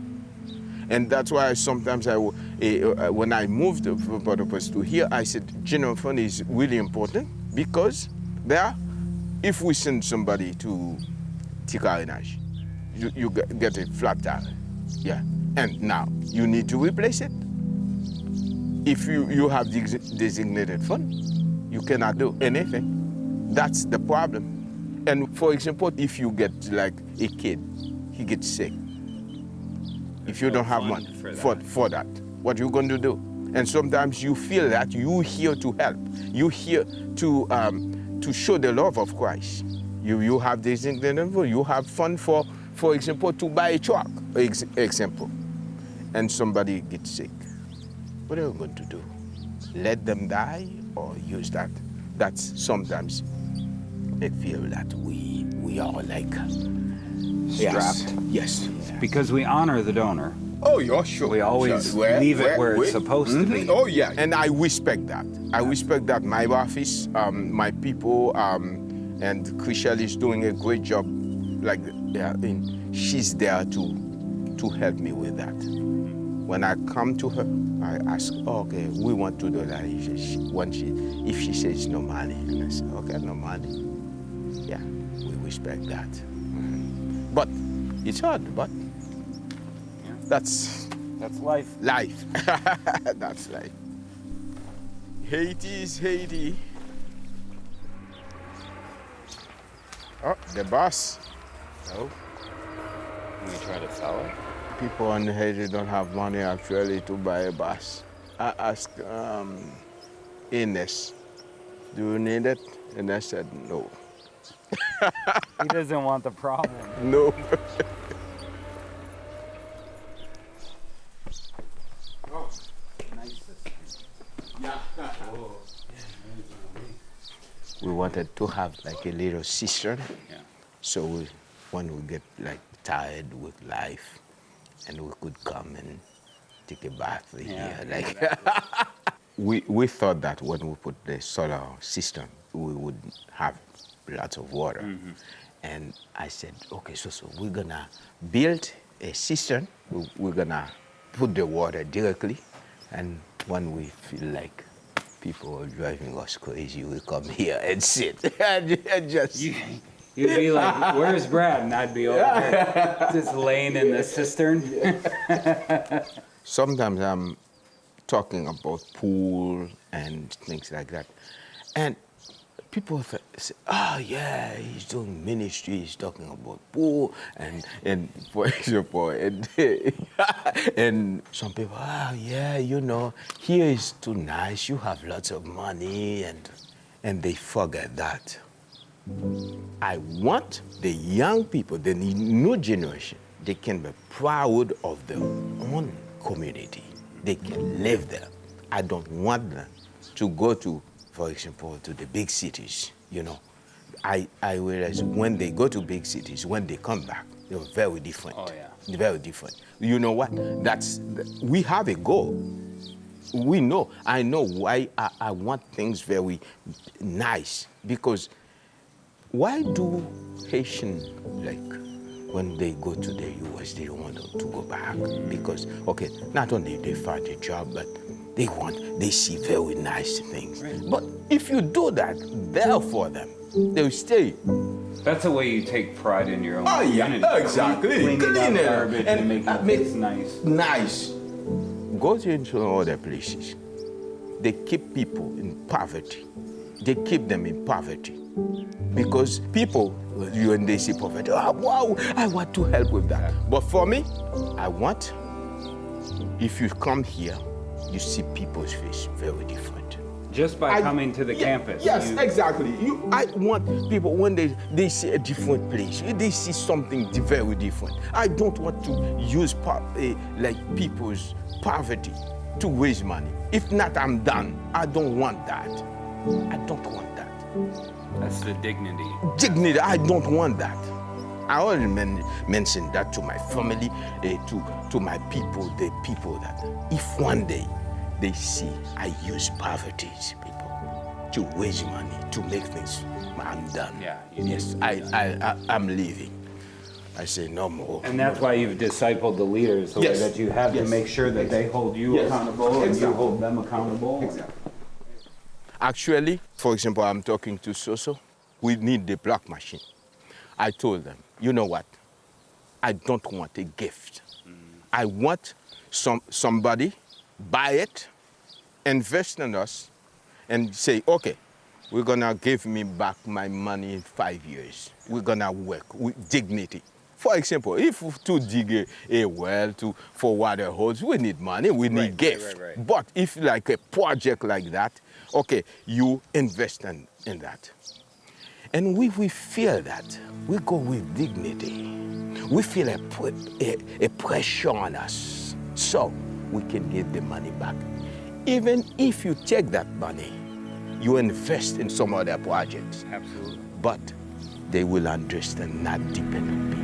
And that's why sometimes when I moved from Port-au-Prince to here, I said general fund is really important because there, if we send somebody to ticarinage, you get a flat tire. Yeah. And now you need to replace it. If you have designated fund, you cannot do anything. That's the problem. And for example, if you get like a kid, he gets sick. If you don't have money for that, what you going to do? And sometimes you feel that you're here to help. You're here to show the love of Christ. You have designated fund, you have fund for example, to buy a truck, example, and somebody gets sick. What are you going to do? Let them die or use that? That's sometimes I feel that we are like strapped. Yes. Because we honor the donor. Oh, yeah, sure. We always leave it where it's supposed to be. Oh, yeah. And I respect that. I respect that my office, my people, and Chriselle is doing a great job. Like, she's there to help me with that. When I come to her, I ask, okay, we want to do that. If she says no money, and I say, okay, no money. Yeah, we respect that. But it's hard, but that's life. Life. That's life. Haiti is Haiti. Oh, the bus. No. Can we try to sell it? People in Haiti don't have money actually to buy a bus. I asked Ines, do you need it? And I said no. He doesn't want the problem. No. Oh, nice. Yeah. We wanted to have like a little cistern. Yeah. So when we get like tired with life, and we could come and take a bath here. Like exactly. we thought that when we put the solar system, we would have lots of water. Mm-hmm. And I said, okay, so we're gonna build a cistern. We're gonna put the water directly, and when we feel like people are driving us crazy, we come here and sit and just. You'd be like, where's Brad? And I'd be over there, just laying in the cistern. Sometimes I'm talking about pool and things like that. And people say, oh yeah, he's doing ministry, he's talking about pool. And for example, and some people, oh yeah, you know, here is too nice, you have lots of money, and they forget that. I want the young people, the new generation, they can be proud of their own community. They can live there. I don't want them to go to, for example, to the big cities, you know. I realize when they go to big cities, when they come back, they're very different. Oh, yeah. They're very different. You know what? We have a goal. We know. I know why I want things very nice, because why do Haitian, like, when they go to the US, they don't want to go back? Because, okay, not only they find a job, but they see very nice things. Right. But if you do that, there for them, they'll stay. That's the way you take pride in your own community. Yeah, exactly. Cleaning up garbage and making things nice. Nice. Go into other places. They keep people in poverty. They keep them in poverty. Because people, when they see poverty, oh, wow, I want to help with that. But for me, I want, if you come here, you see people's face very different. Just by coming to the campus. Yes, exactly. I want people, when they see a different place, they see something very different. I don't want to use like people's poverty to raise money. If not, I'm done. I don't want that. I don't want that. That's the dignity. Dignity, I don't want that. I already mentioned that to my family, to my people, the people that if one day they see I use poverty, people, to raise money, to make things, I'm done. Yeah. Yes, I'm leaving. I say no more. And that's why you've discipled the leaders, the way that you have to make sure that they hold you accountable and you hold them accountable. Exactly. Actually, for example, I'm talking to Soso. We need the block machine. I told them, you know what? I don't want a gift. I want somebody buy it, invest in us, and say, okay, we're gonna give me back my money in 5 years. We're gonna work with dignity. For example, if to dig a well for water holes, we need money, we need gift. Right. But if like a project like that, okay, you invest in that. And we feel that, we go with dignity. We feel a pressure on us, so we can get the money back. Even if you take that money, you invest in some other projects. Absolutely. But they will understand, not depend on people.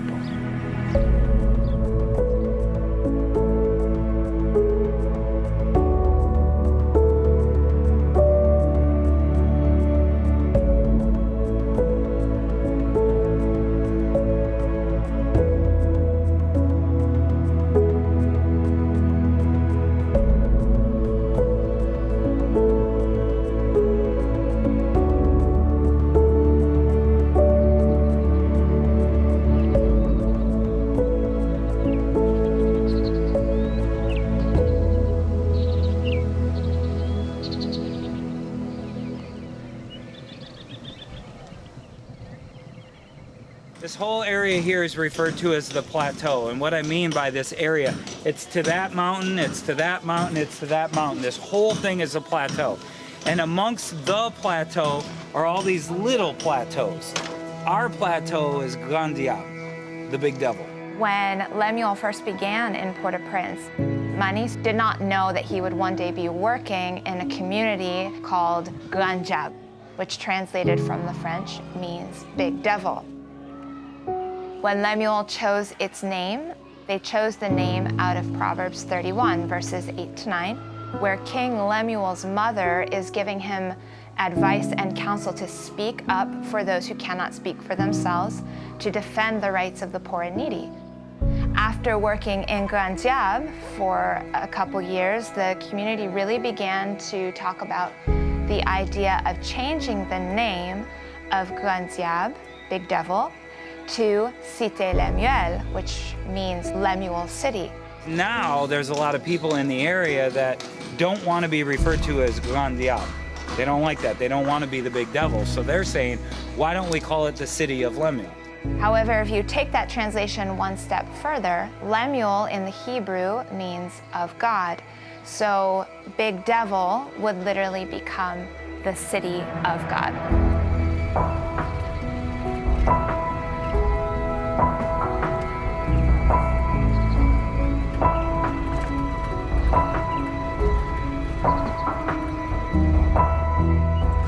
whole area here is referred to as the plateau. And what I mean by this area, it's to that mountain, it's to that mountain, it's to that mountain. This whole thing is a plateau. And amongst the plateau are all these little plateaus. Our plateau is Grand Diable, the big devil. When Lemuel first began in Port-au-Prince, Manis did not know that he would one day be working in a community called Grand Diable, which translated from the French means big devil. When Lemuel chose its name, they chose the name out of Proverbs 31, verses 8 to 9, where King Lemuel's mother is giving him advice and counsel to speak up for those who cannot speak for themselves, to defend the rights of the poor and needy. After working in Grand Diable for a couple years, the community really began to talk about the idea of changing the name of Grand Diable, Big Devil, to Cité Lemuel, which means Lemuel City. Now there's a lot of people in the area that don't want to be referred to as Grand Diable. They don't like that. They don't want to be the big devil. So they're saying, why don't we call it the city of Lemuel? However, if you take that translation one step further, Lemuel in the Hebrew means of God. So Big Devil would literally become the city of God.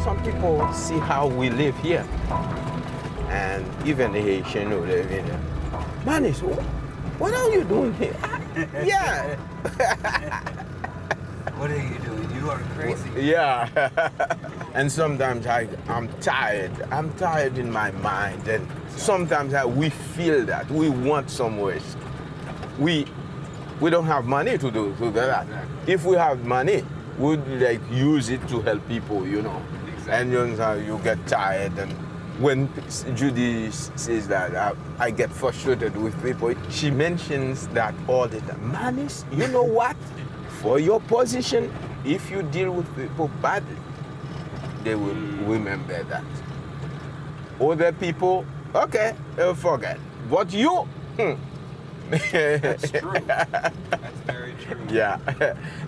Some people see how we live here. And even the Haitian who live in here. Manis, what are you doing here? Yeah. What are you doing? You are crazy. Yeah. And sometimes I'm tired. I'm tired in my mind. And sometimes we feel that. We want some rest. We don't have money to do that. If we have money, we'd like use it to help people, you know. Exactly. And you get tired. And when Judy says that I get frustrated with people, she mentions that all the time. Manis, you know what? For your position, if you deal with people badly, they will remember that. Other people, okay, they'll forget. But you, That's true. That's very true. Yeah,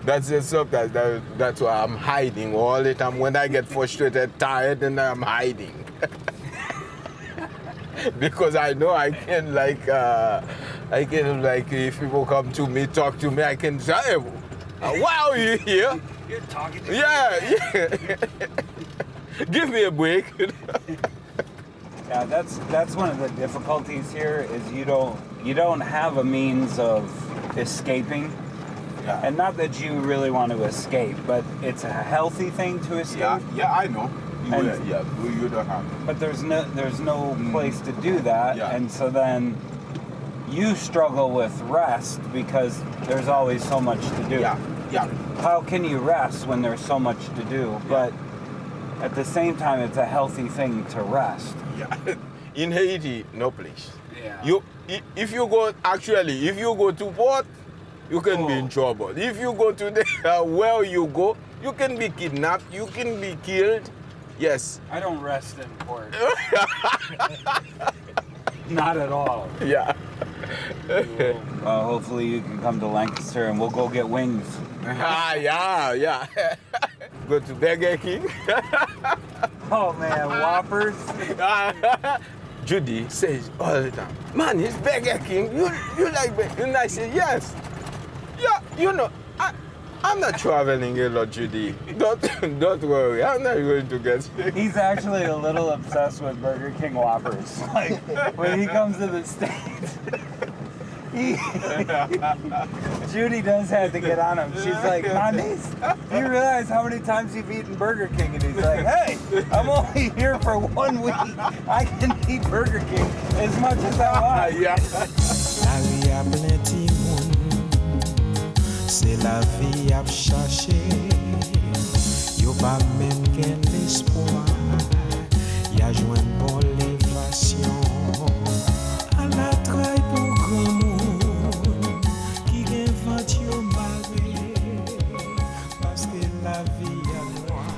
that's just sometimes that's why I'm hiding all the time. When I get frustrated, tired, and I'm hiding. Because I know I can if people come to me, talk to me, I can say, hey, why are you here? You're talking to me. Yeah. Give me a break. Yeah, that's one of the difficulties here is you don't have a means of escaping. Yeah. And not that you really want to escape, but it's a healthy thing to escape. Yeah, I know. And- You don't have it. But there's no place to do that, Yeah. and so then you struggle with rest because there's always so much to do. Yeah. How can you rest when there's so much to do? But at the same time, it's a healthy thing to rest. Yeah. In Haiti, no place. Yeah. If you go to port, you can be in trouble. If you go to where you go, you can be kidnapped, you can be killed. Yes. I don't rest in port. Not at all. Yeah. Hopefully you can come to Lancaster and we'll go get wings. Yeah. Go to Burger King. Oh man, Whoppers. Judy says all the time, man, it's Burger King. You like Burger King? And I say, yes. Yeah, you know, I'm not traveling a lot, Judy. Don't worry, I'm not going to get sick. He's actually a little obsessed with Burger King Whoppers. Like, when he comes to the States, Judy does have to get on him. She's like, Manis, do you realize how many times you've eaten Burger King? And he's like, hey, I'm only here for 1 week. I can eat Burger King as much as I want. Yeah. La vie a plenty moun, c'est la vie a cherché. Yo pa même gen l'espoir, ya joine bon l'évasion. A la traille pour grand moun, qui gen vent yo maré, parce que la vie a noir,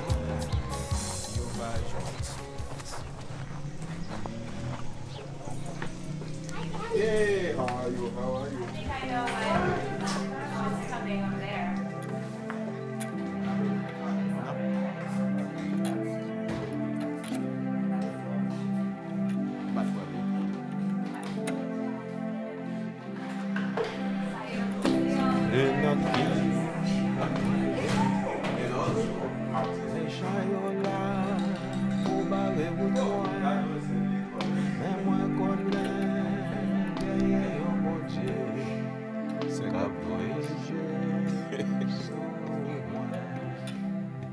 yo va joine sous. C'est qu'à voyager.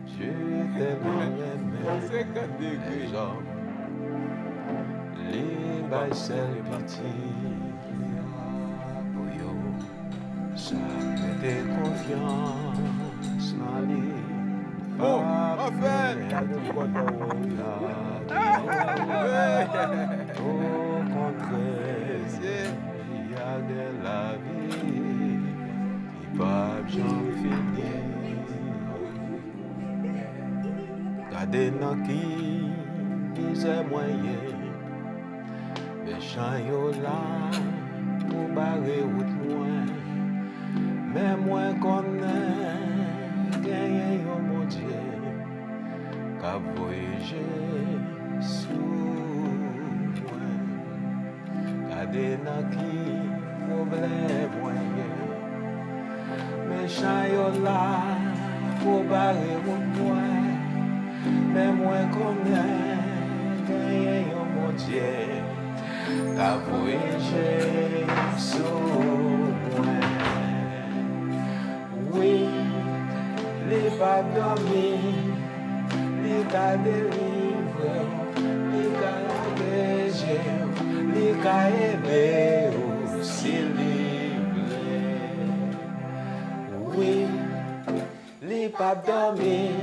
Je t'aime, c'est qu'à déjà. Les baisselles pitié. Ça mettez confiance dans lui. Oh, en fait! Au contraire, il y a de la vie qui pas jamais fini. Gardez dans qui disait moyen, méchant yo là pour barrer route loin. Mais moi connais gagné yo mon Dieu, qu'a voyager sous moi. Gardez dans qui problème moyen, méchant yo là pour barrer route loin. Mais moi connais gagné yo mon Dieu, qu'a voyager sous moi. Oui, les pas dormir, les cas délivrés, les cas dégagés, les cas aimés aussi livrés. Oui, les pas dormir,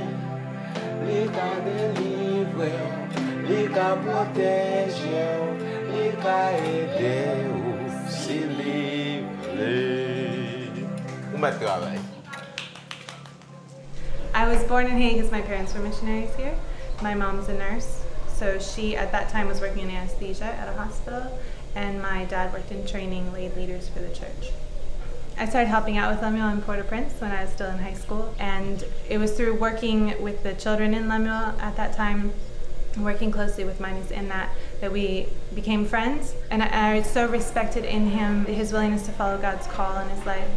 les cas délivrés, les cas protégés, les cas aidés aussi livrés. Où ma travail? I was born in Haiti because my parents were missionaries here. My mom's a nurse, so she at that time was working in anesthesia at a hospital, and my dad worked in training lay leaders for the church. I started helping out with Lemuel in Port-au-Prince when I was still in high school, and it was through working with the children in Lemuel at that time, working closely with Manus in that we became friends, and I so respected in him his willingness to follow God's call in his life,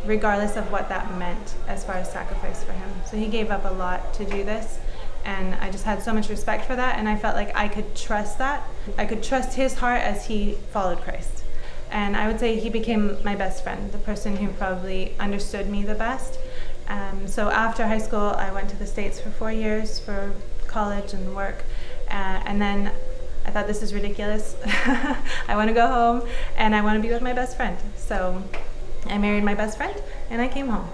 regardless of what that meant as far as sacrifice for him. So he gave up a lot to do this, and I just had so much respect for that, and I felt like I could trust that. I could trust his heart as he followed Christ. And I would say he became my best friend, the person who probably understood me the best. So after high school, I went to the States for 4 years for college and work, and then I thought, this is ridiculous. I want to go home, and I want to be with my best friend. So I married my best friend, and I came home.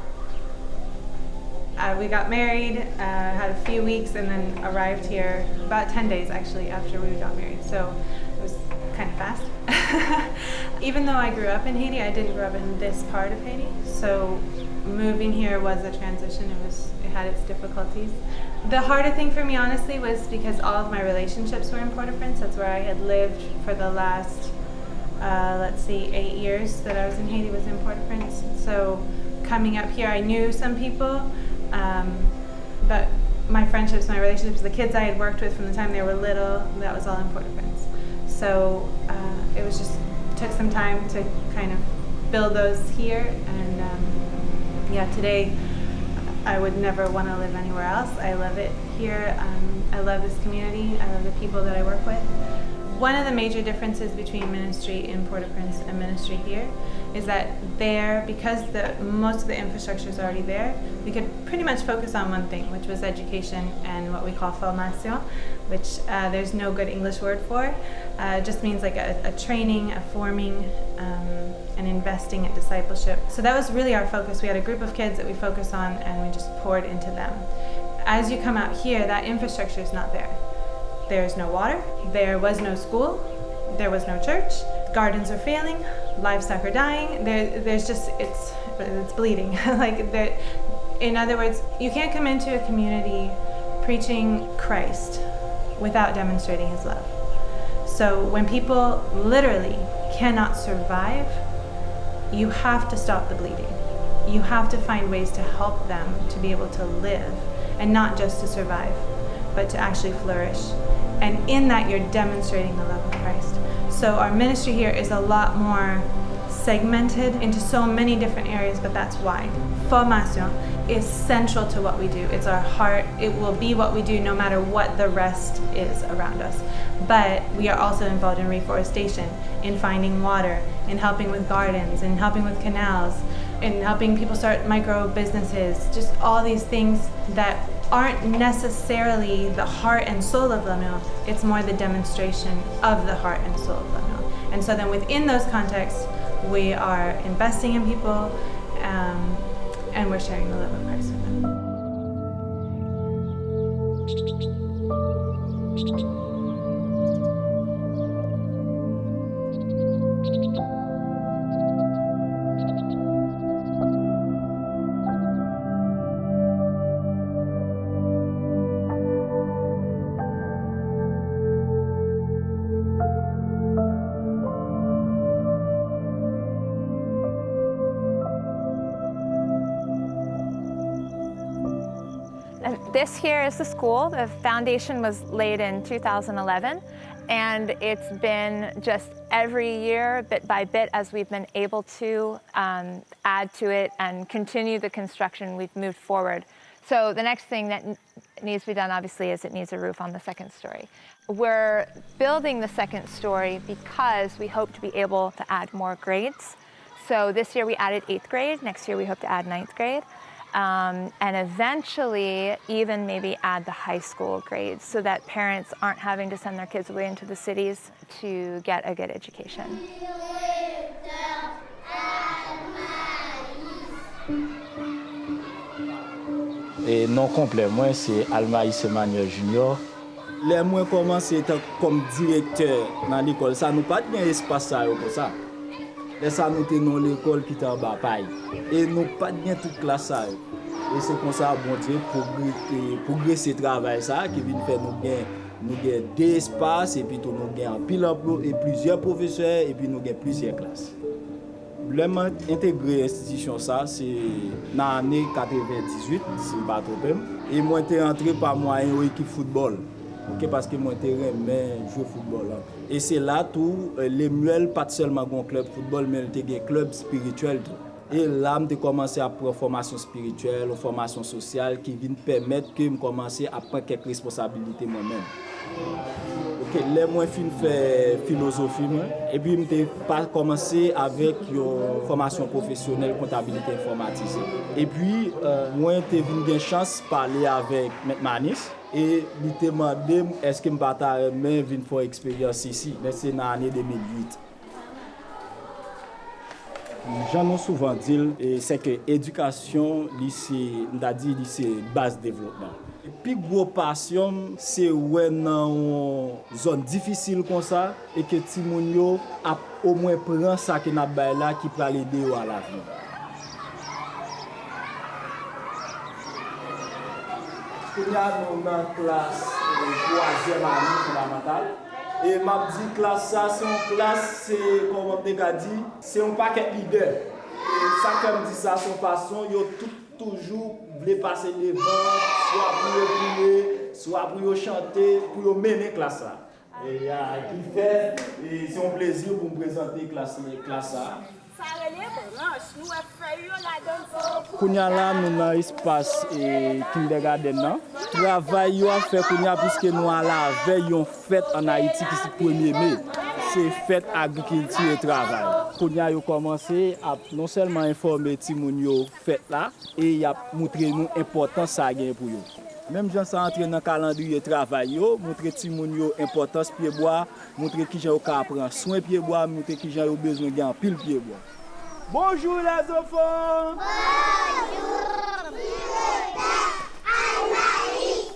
We got married, had a few weeks, and then arrived here about 10 days actually after we got married. So it was kind of fast. Even though I grew up in Haiti, I didn't grow up in this part of Haiti. So moving here was a transition. It had its difficulties. The harder thing for me, honestly, was because all of my relationships were in Port-au-Prince. That's where I had lived for the last, 8 years that I was in Haiti was in Port-au-Prince. So coming up here, I knew some people, but my friendships, my relationships, the kids I had worked with from the time they were little, that was all in Port-au-Prince. So it was just, took some time to kind of build those here, and today I would never want to live anywhere else. I love it here. I love this community. I love the people that I work with. One of the major differences between ministry in Port-au-Prince and ministry here is that there, because most of the infrastructure is already there, we could pretty much focus on one thing, which was education and what we call formation, which there's no good English word for. It just means like a training, a forming, and investing in discipleship. So that was really our focus. We had a group of kids that we focused on, and we just poured into them. As you come out here, that infrastructure is not there. There's no water, there was no school, there was no church, gardens are failing, livestock are dying, there's just, it's bleeding. In other words, you can't come into a community preaching Christ without demonstrating his love. So when people literally cannot survive, you have to stop the bleeding. You have to find ways to help them to be able to live, and not just to survive, but to actually flourish. And in that, you're demonstrating the love of Christ. So our ministry here is a lot more segmented into so many different areas, but that's why. Formation is central to what we do. It's our heart. It will be what we do no matter what the rest is around us. But we are also involved in reforestation, in finding water, in helping with gardens, in helping with canals, in helping people start micro businesses, just all these things that aren't necessarily the heart and soul of Lemieux. It's more the demonstration of the heart and soul of Lemieux. And so then within those contexts, we are investing in people and we're sharing the love of Christ with them. And this here is the school. The foundation was laid in 2011, and it's been just every year, bit by bit, as we've been able to add to it and continue the construction, we've moved forward. So the next thing that needs to be done, obviously, is it needs a roof on the second story. We're building the second story because we hope to be able to add more grades. So this year we added 8th grade. Next year we hope to add 9th grade. And eventually even maybe add the high school grades so that parents aren't having to send their kids away into the cities to get a good education. Et non complet, moi c'est Almaïs Emmanuel Junior. Les moi commencé comme directeur dans l'école, ça nous pas bien espace ça comme ça. Les ça nous dans l'école qui était en bas paille. Et nous pas bien toute classe ça. Et c'est comme ça bon Dieu progresser travail ça qui vient faire nous gain des espaces et puis nous gain en pile emploi et plusieurs professeurs et puis nous gain plusieurs classes. Vraiment intégrer l'institution ça c'est dans l'année 98 c'est pas trop même et moi j'étais entré par moyen au équipe football. OK parce que moi j'étais aimé jouer football là. Et c'est là tout Lemuel pas seulement un club football mais il était un club spirituel tout. Et là j'ai commencé à prendre formation spirituelle, formation sociale qui vient permettre que me commencer à prendre quelques responsabilités moi-même. OK, là moi fin faire philosophie et puis m'était pas commencé avec une formation professionnelle comptabilité informatique. Et puis moi j'étais venu une chance parler avec Maître Manis et il t'a demandé est-ce que me partager mais vinn faire expérience ici, mais c'est dans l'année 2008. J'en ai souvent dit c'est que l'éducation c'est base développement. Et puis gros passion c'est ouais dans une zone difficile comme ça et que ti moun yo a au moins prend ça que n'a bay là qui peut aider à la vie. Il y a dans classe 3e année fondamentale. Et m'a dit classe ça c'est une classe c'est comme on t'a dit c'est un paquet leader et ça comme dit ça son façon yo toujours voulait passer devant soit pour prier soit pour chanter pour mener classe ça et qui fait et c'est un plaisir pour me présenter classe ça. Kounya là nous dans espace et kindergarten là travail yo a fait kounya puisque nous à la veille yon fête en Haïti qui c'est 1er mai c'est fête agriculture et travail kounya yo commencé à non seulement informer ti moun yo fête là et y a montrer nous importance ça gagne pour yo même gens ça entrer dans calendrier travail yo montrer ti moun yo importance pied bois montrer qui gens yo ka prendre soin pied bois montrer qui gens yo besoin gagne pile pied bois. Bonjour les enfants. Bonjour. Anaïs.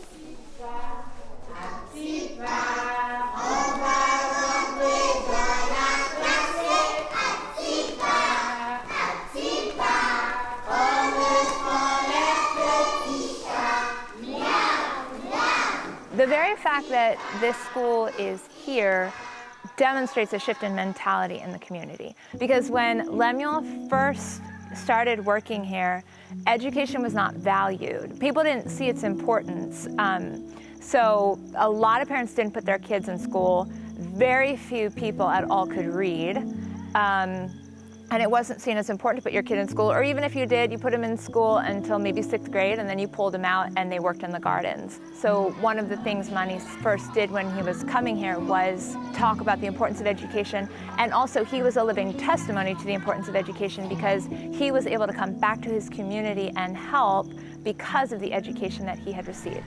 Atipa, on va rentrer dans la classe. Atipa, on me prend les petits chats. Miaou, miaou. The very fact that this school is here demonstrates a shift in mentality in the community. Because when Lemuel first started working here, education was not valued. People didn't see its importance. So a lot of parents didn't put their kids in school. Very few people at all could read. And And it wasn't seen as important to put your kid in school, or even if you did, you put them in school until maybe 6th grade, and then you pulled them out and they worked in the gardens. So one of the things Manis first did when he was coming here was talk about the importance of education, and also he was a living testimony to the importance of education because he was able to come back to his community and help because of the education that he had received.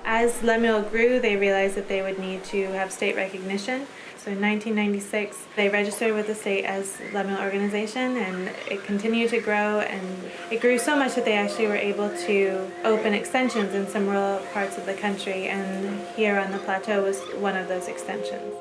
As Lemuel grew, they realized that they would need to have state recognition. So in 1996, they registered with the state as Lemuel organization, and it continued to grow, and it grew so much that they actually were able to open extensions in some rural parts of the country, and here on the plateau was one of those extensions.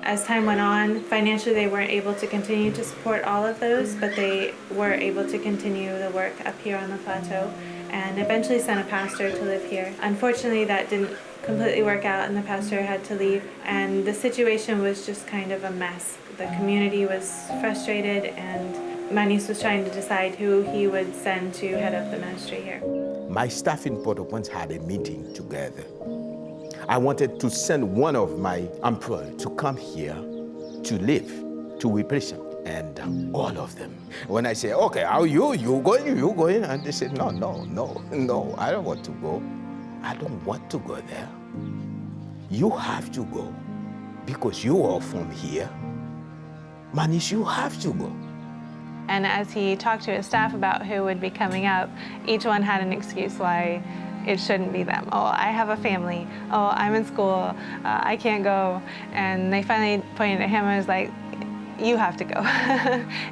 As time went on, financially they weren't able to continue to support all of those, but they were able to continue the work up here on the plateau, and eventually sent a pastor to live here. Unfortunately, that didn't completely work out, and the pastor had to leave, and the situation was just kind of a mess. The community was frustrated, and Manis was trying to decide who he would send to head up the ministry here. My staff in Port-au-Prince had a meeting together. I wanted to send one of my employees to come here to live, to replace him. And all of them. When I say, okay, how you going? And they said, no, I don't want to go. I don't want to go there. You have to go because you are from here. Manis, you have to go. And as he talked to his staff about who would be coming up, each one had an excuse why it shouldn't be them. Oh, I have a family. Oh, I'm in school. I can't go. And they finally pointed at him and was like, you have to go.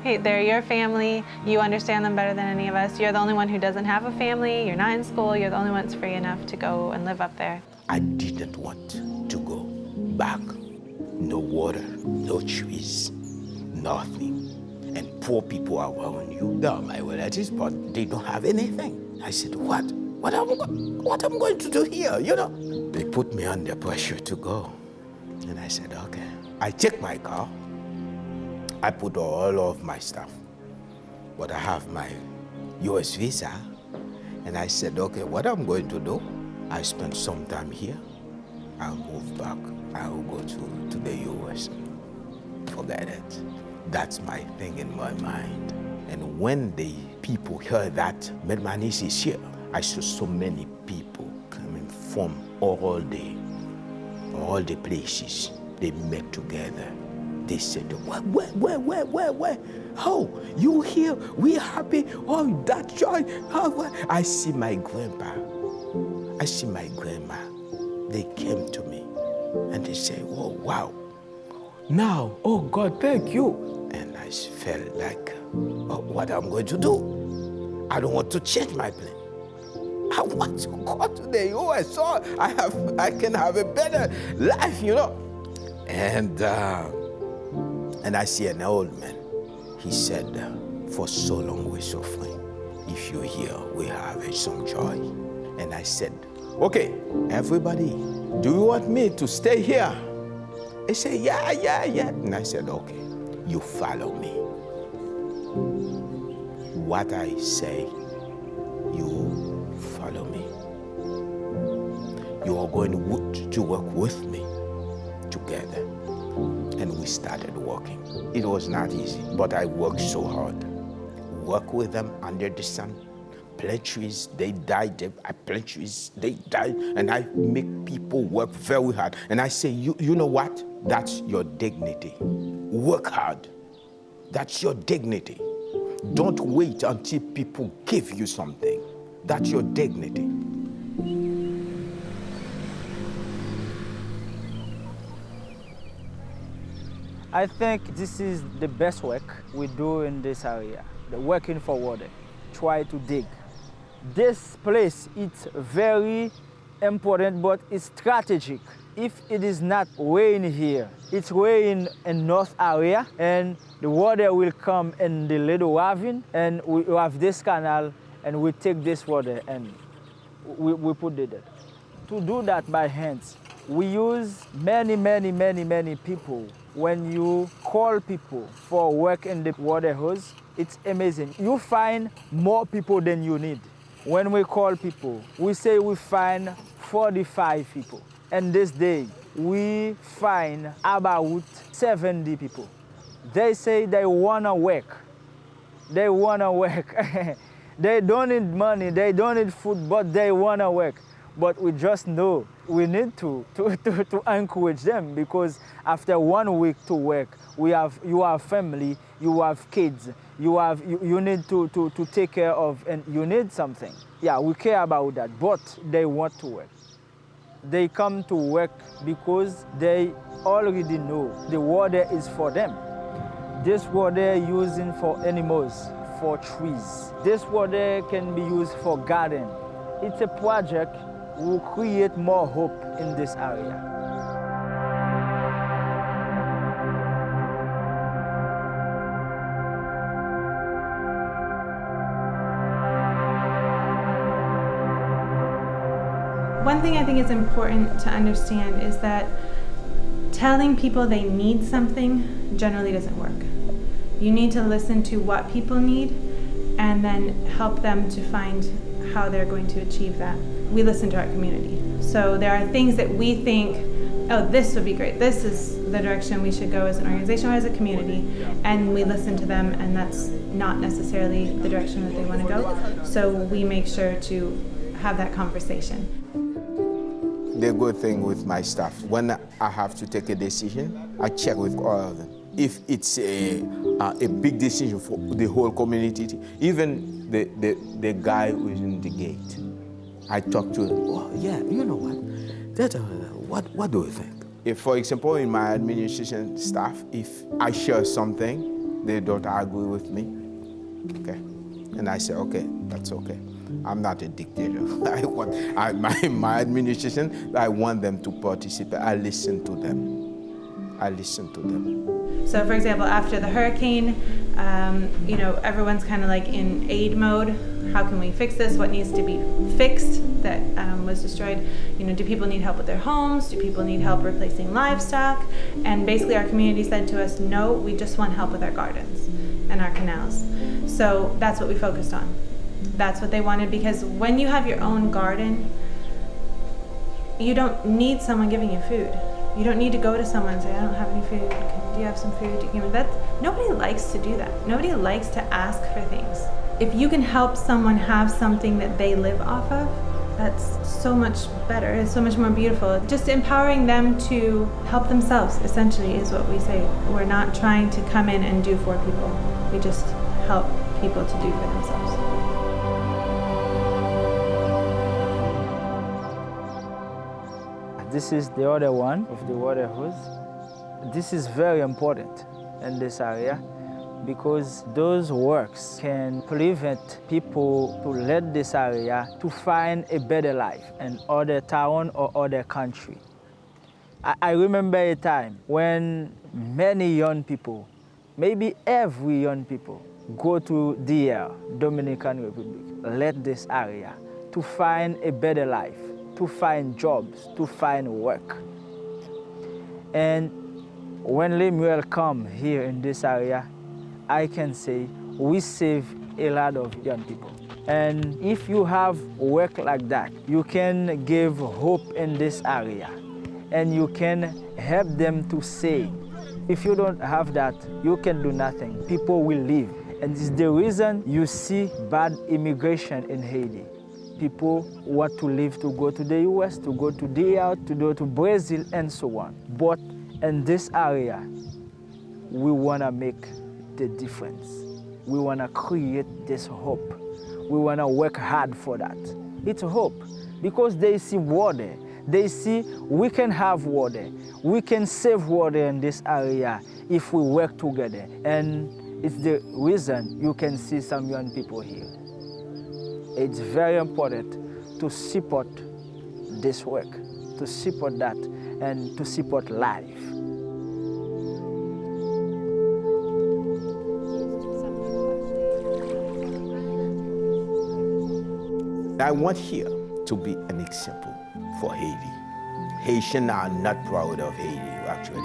Hey, they're your family. You understand them better than any of us. You're the only one who doesn't have a family. You're not in school. You're the only one that's free enough to go and live up there. I didn't want to go back. No water, no trees, nothing. And poor people around you. They're my relatives, but they don't have anything. I said, what am I going to do here, you know? They put me under pressure to go. And I said, okay. I checked my car. I put all of my stuff, but I have my US visa, and I said, okay, what I'm going to do, I spend some time here, I'll move back, I'll go to the US. Forget it. That's my thing in my mind. And when the people heard that Manis is here, I saw so many people coming from all the places they met together. They said, where? Oh, you here? We happy? Oh, that joy. Oh, I see my grandpa. I see my grandma. They came to me and they say, oh, wow. Now, oh God, thank you. And I felt like, oh, what I'm going to do? I don't want to change my plan. I want to go to the US so I can have a better life, you know. And I see an old man. He said, for so long we're suffering. If you're here, we have some joy. And I said, okay, everybody, do you want me to stay here? They said, yeah. And I said, okay, you follow me. What I say, you follow me. You are going to work with me together. And we started working. It was not easy, but I worked so hard. Work with them under the sun. Plant trees, they died. I plant trees, they died. And I make people work very hard. And I say, you know what? That's your dignity. Work hard. That's your dignity. Don't wait until people give you something. That's your dignity. I think this is the best work we do in this area, the working for water, try to dig. This place, it's very important, but it's strategic. If it is not rain here, it's rain in north area, and the water will come in the little ravine, and we have this canal, and we take this water and we put it there. To do that by hands, we use many people. When you call people for work in the water hose, it's amazing. You find more people than you need. when we call people, we say we find 45 people. And this day, we find about 70 people. They say they wanna work. They wanna work. They don't need money, they don't need food, but they wanna work. But we just know we need to encourage them, because after 1 week to work, you have family, you have kids, you need to take care of, and you need something. Yeah, we care about that, but they want to work. They come to work because they already know the water is for them. This water using for animals, for trees. This water can be used for garden. It's a project will create more hope in this area. One thing I think is important to understand is that telling people they need something generally doesn't work. You need to listen to what people need and then help them to find how they're going to achieve that. We listen to our community. So there are things that we think, oh, this would be great. This is the direction we should go as an organization or as a community. And we listen to them, and that's not necessarily the direction that they want to go. So we make sure to have that conversation. The good thing with my staff, when I have to take a decision, I check with all of them. If it's a big decision for the whole community, even the guy who's in the gate, I talk to him. Oh, yeah, you know what? What do you think? If, for example, in my administration staff, if I share something, they don't agree with me, okay? And I say, okay, that's okay. I'm not a dictator. My administration, I want them to participate. I listen to them. So for example, after the hurricane, everyone's kind of like in aid mode. How can we fix this? What needs to be fixed that was destroyed? Do people need help with their homes? Do people need help replacing livestock? And basically our community said to us, no, we just want help with our gardens and our canals. So that's what we focused on. That's what they wanted, because when you have your own garden, you don't need someone giving you food. You don't need to go to someone and say, I don't have any food. Do you have some food? Nobody likes to do that. Nobody likes to ask for things. If you can help someone have something that they live off of, that's so much better. It's so much more beautiful. Just empowering them to help themselves, essentially, is what we say. We're not trying to come in and do for people. We just help people to do for themselves. This is the other one of the water hose. This is very important in this area because those works can prevent people to leave this area to find a better life in other town or other country. I remember a time when many young people, maybe every young people, go to DR, Dominican Republic, left this area to find a better life, to find jobs, to find work. And when Lemuel come here in this area, I can say we save a lot of young people. And if you have work like that, you can give hope in this area and you can help them to say, if you don't have that, you can do nothing. People will leave. And this is the reason you see bad immigration in Haiti. People want to leave to go to the US, to go to DR, to go to Brazil, and so on. But in this area, we want to make the difference. We want to create this hope. We want to work hard for that. It's hope because they see water. They see we can have water. We can save water in this area if we work together. And it's the reason you can see some young people here. It's very important to support this work, to support that, and to support life. I want here to be an example for Haiti. Haitians are not proud of Haiti, actually.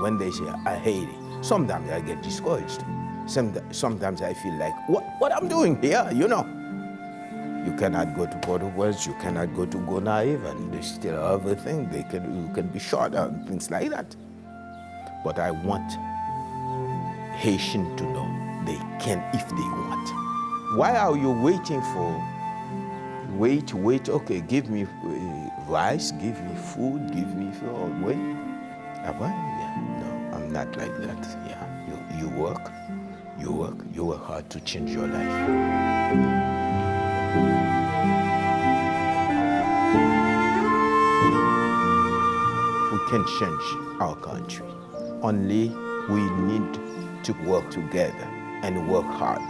When they say Haiti, sometimes I get discouraged. Sometimes I feel like, what I'm doing here, You cannot go to Port-au-Prince, you cannot go to Gonaïve, and there's still other things. You can be shorter and things like that. But I want Haitian to know they can if they want. Why are you waiting for, wait, okay, give me rice, give me food, give me food, wait. Yeah, no, I'm not like that. Yeah, you work hard to change your life. We can change our country. Only we need to work together and work hard.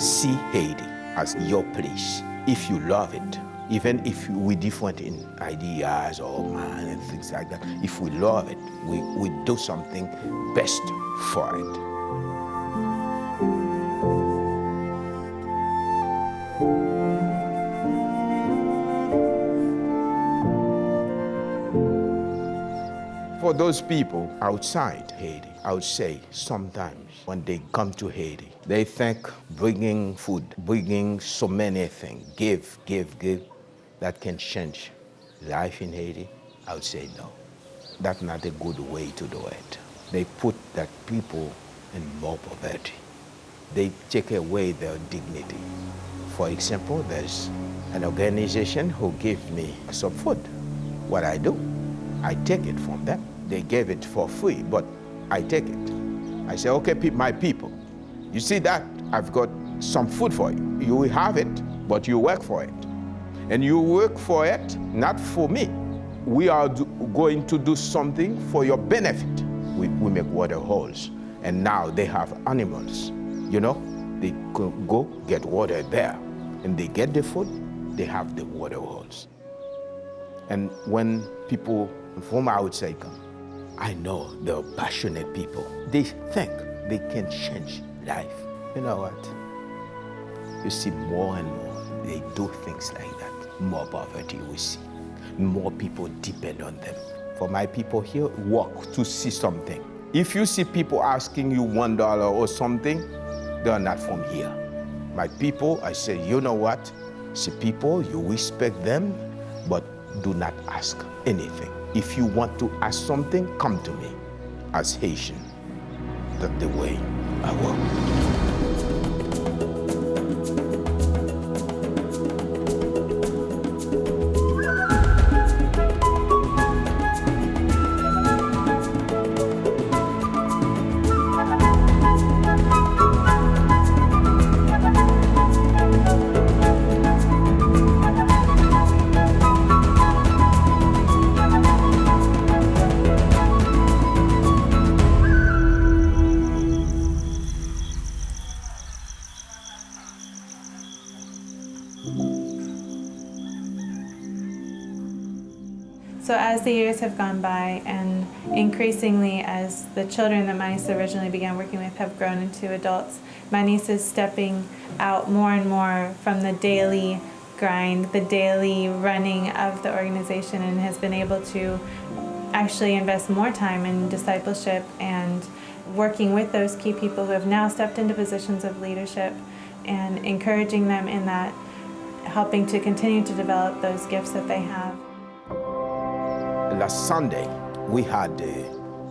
See Haiti as your place. If you love it, even if we're different in ideas or mind and things like that, if we love it, we do something best for it. For those people outside Haiti, I would say sometimes when they come to Haiti, they think bringing food, bringing so many things, give, that can change life in Haiti. I would say no. That's not a good way to do it. They put that people in more poverty. They take away their dignity. For example, there's an organization who gave me some food. What I do, I take it from them. They gave it for free, but I take it. I say, okay, my people, you see that? I've got some food for you. You will have it, but you work for it. And you work for it, not for me. We are going to do something for your benefit. We make water holes, and now they have animals. You know, they go get water there, and they get the food, they have the water holes. And when people from outside come, I know they're passionate people. They think they can change life. You know what? You see more and more, they do things like that. More poverty we see. More people depend on them. For my people here, work to see something. If you see people asking you $1 or something, they are not from here. My people, I say, you know what? See people, you respect them, but do not ask anything. If you want to ask something, come to me as Haitian. That's the way I work. So as the years have gone by, and increasingly as the children that my niece originally began working with have grown into adults, my niece is stepping out more and more from the daily grind, the daily running of the organization, and has been able to actually invest more time in discipleship and working with those key people who have now stepped into positions of leadership and encouraging them in that, helping to continue to develop those gifts that they have. Last Sunday, we had a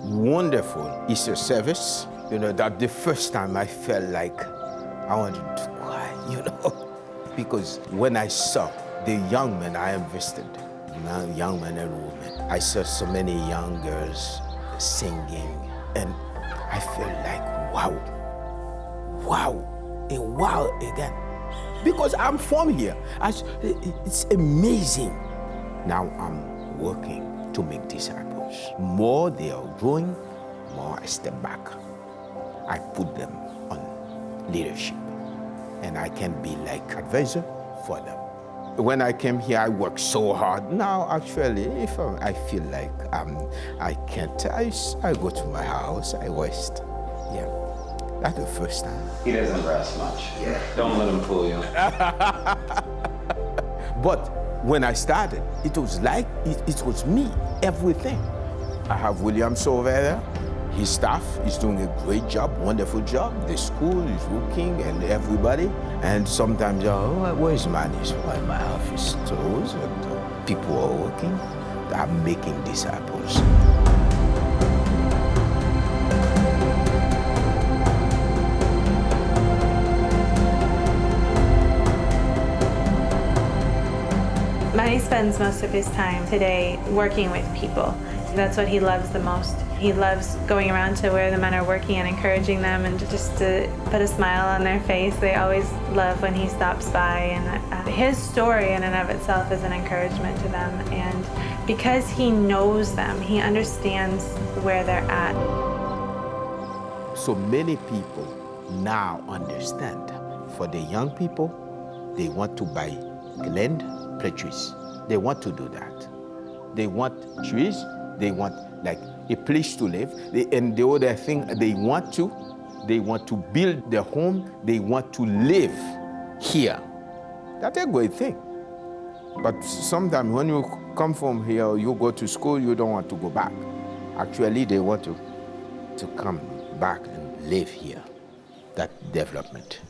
wonderful Easter service. You know, that's the first time I felt like I wanted to cry, you know, because when I saw the young men I invested, young men and women, I saw so many young girls singing, and I felt like, wow, and wow again. Because I'm from here. It's amazing. Now I'm working to make disciples. More they are growing, more I step back. I put them on leadership, and I can be like advisor for them. When I came here, I worked so hard. Now, actually, if I feel like I can't, I go to my house, I rest. Yeah, that's the first time. He doesn't rest much. Yeah. Don't let him fool you. But when I started, it was like, it was me, everything. I have Williams over there. his staff is doing a great job, wonderful job. The school is working and everybody. And sometimes, oh, where's Manis? Why my office closed? And people are working. I'm making disciples. Manny spends most of his time today working with people. That's what he loves the most. He loves going around to where the men are working and encouraging them and just to put a smile on their face. They always love when he stops by, and his story in and of itself is an encouragement to them. And because he knows them, he understands where they're at. So many people now understand. For the young people, they want to buy land, play trees. They want to do that. They want trees. They want like a place to live. And the other thing they want to build their home. They want to live here. That's a great thing. But sometimes when you come from here, you go to school, you don't want to go back. Actually, they want to come back and live here. That development.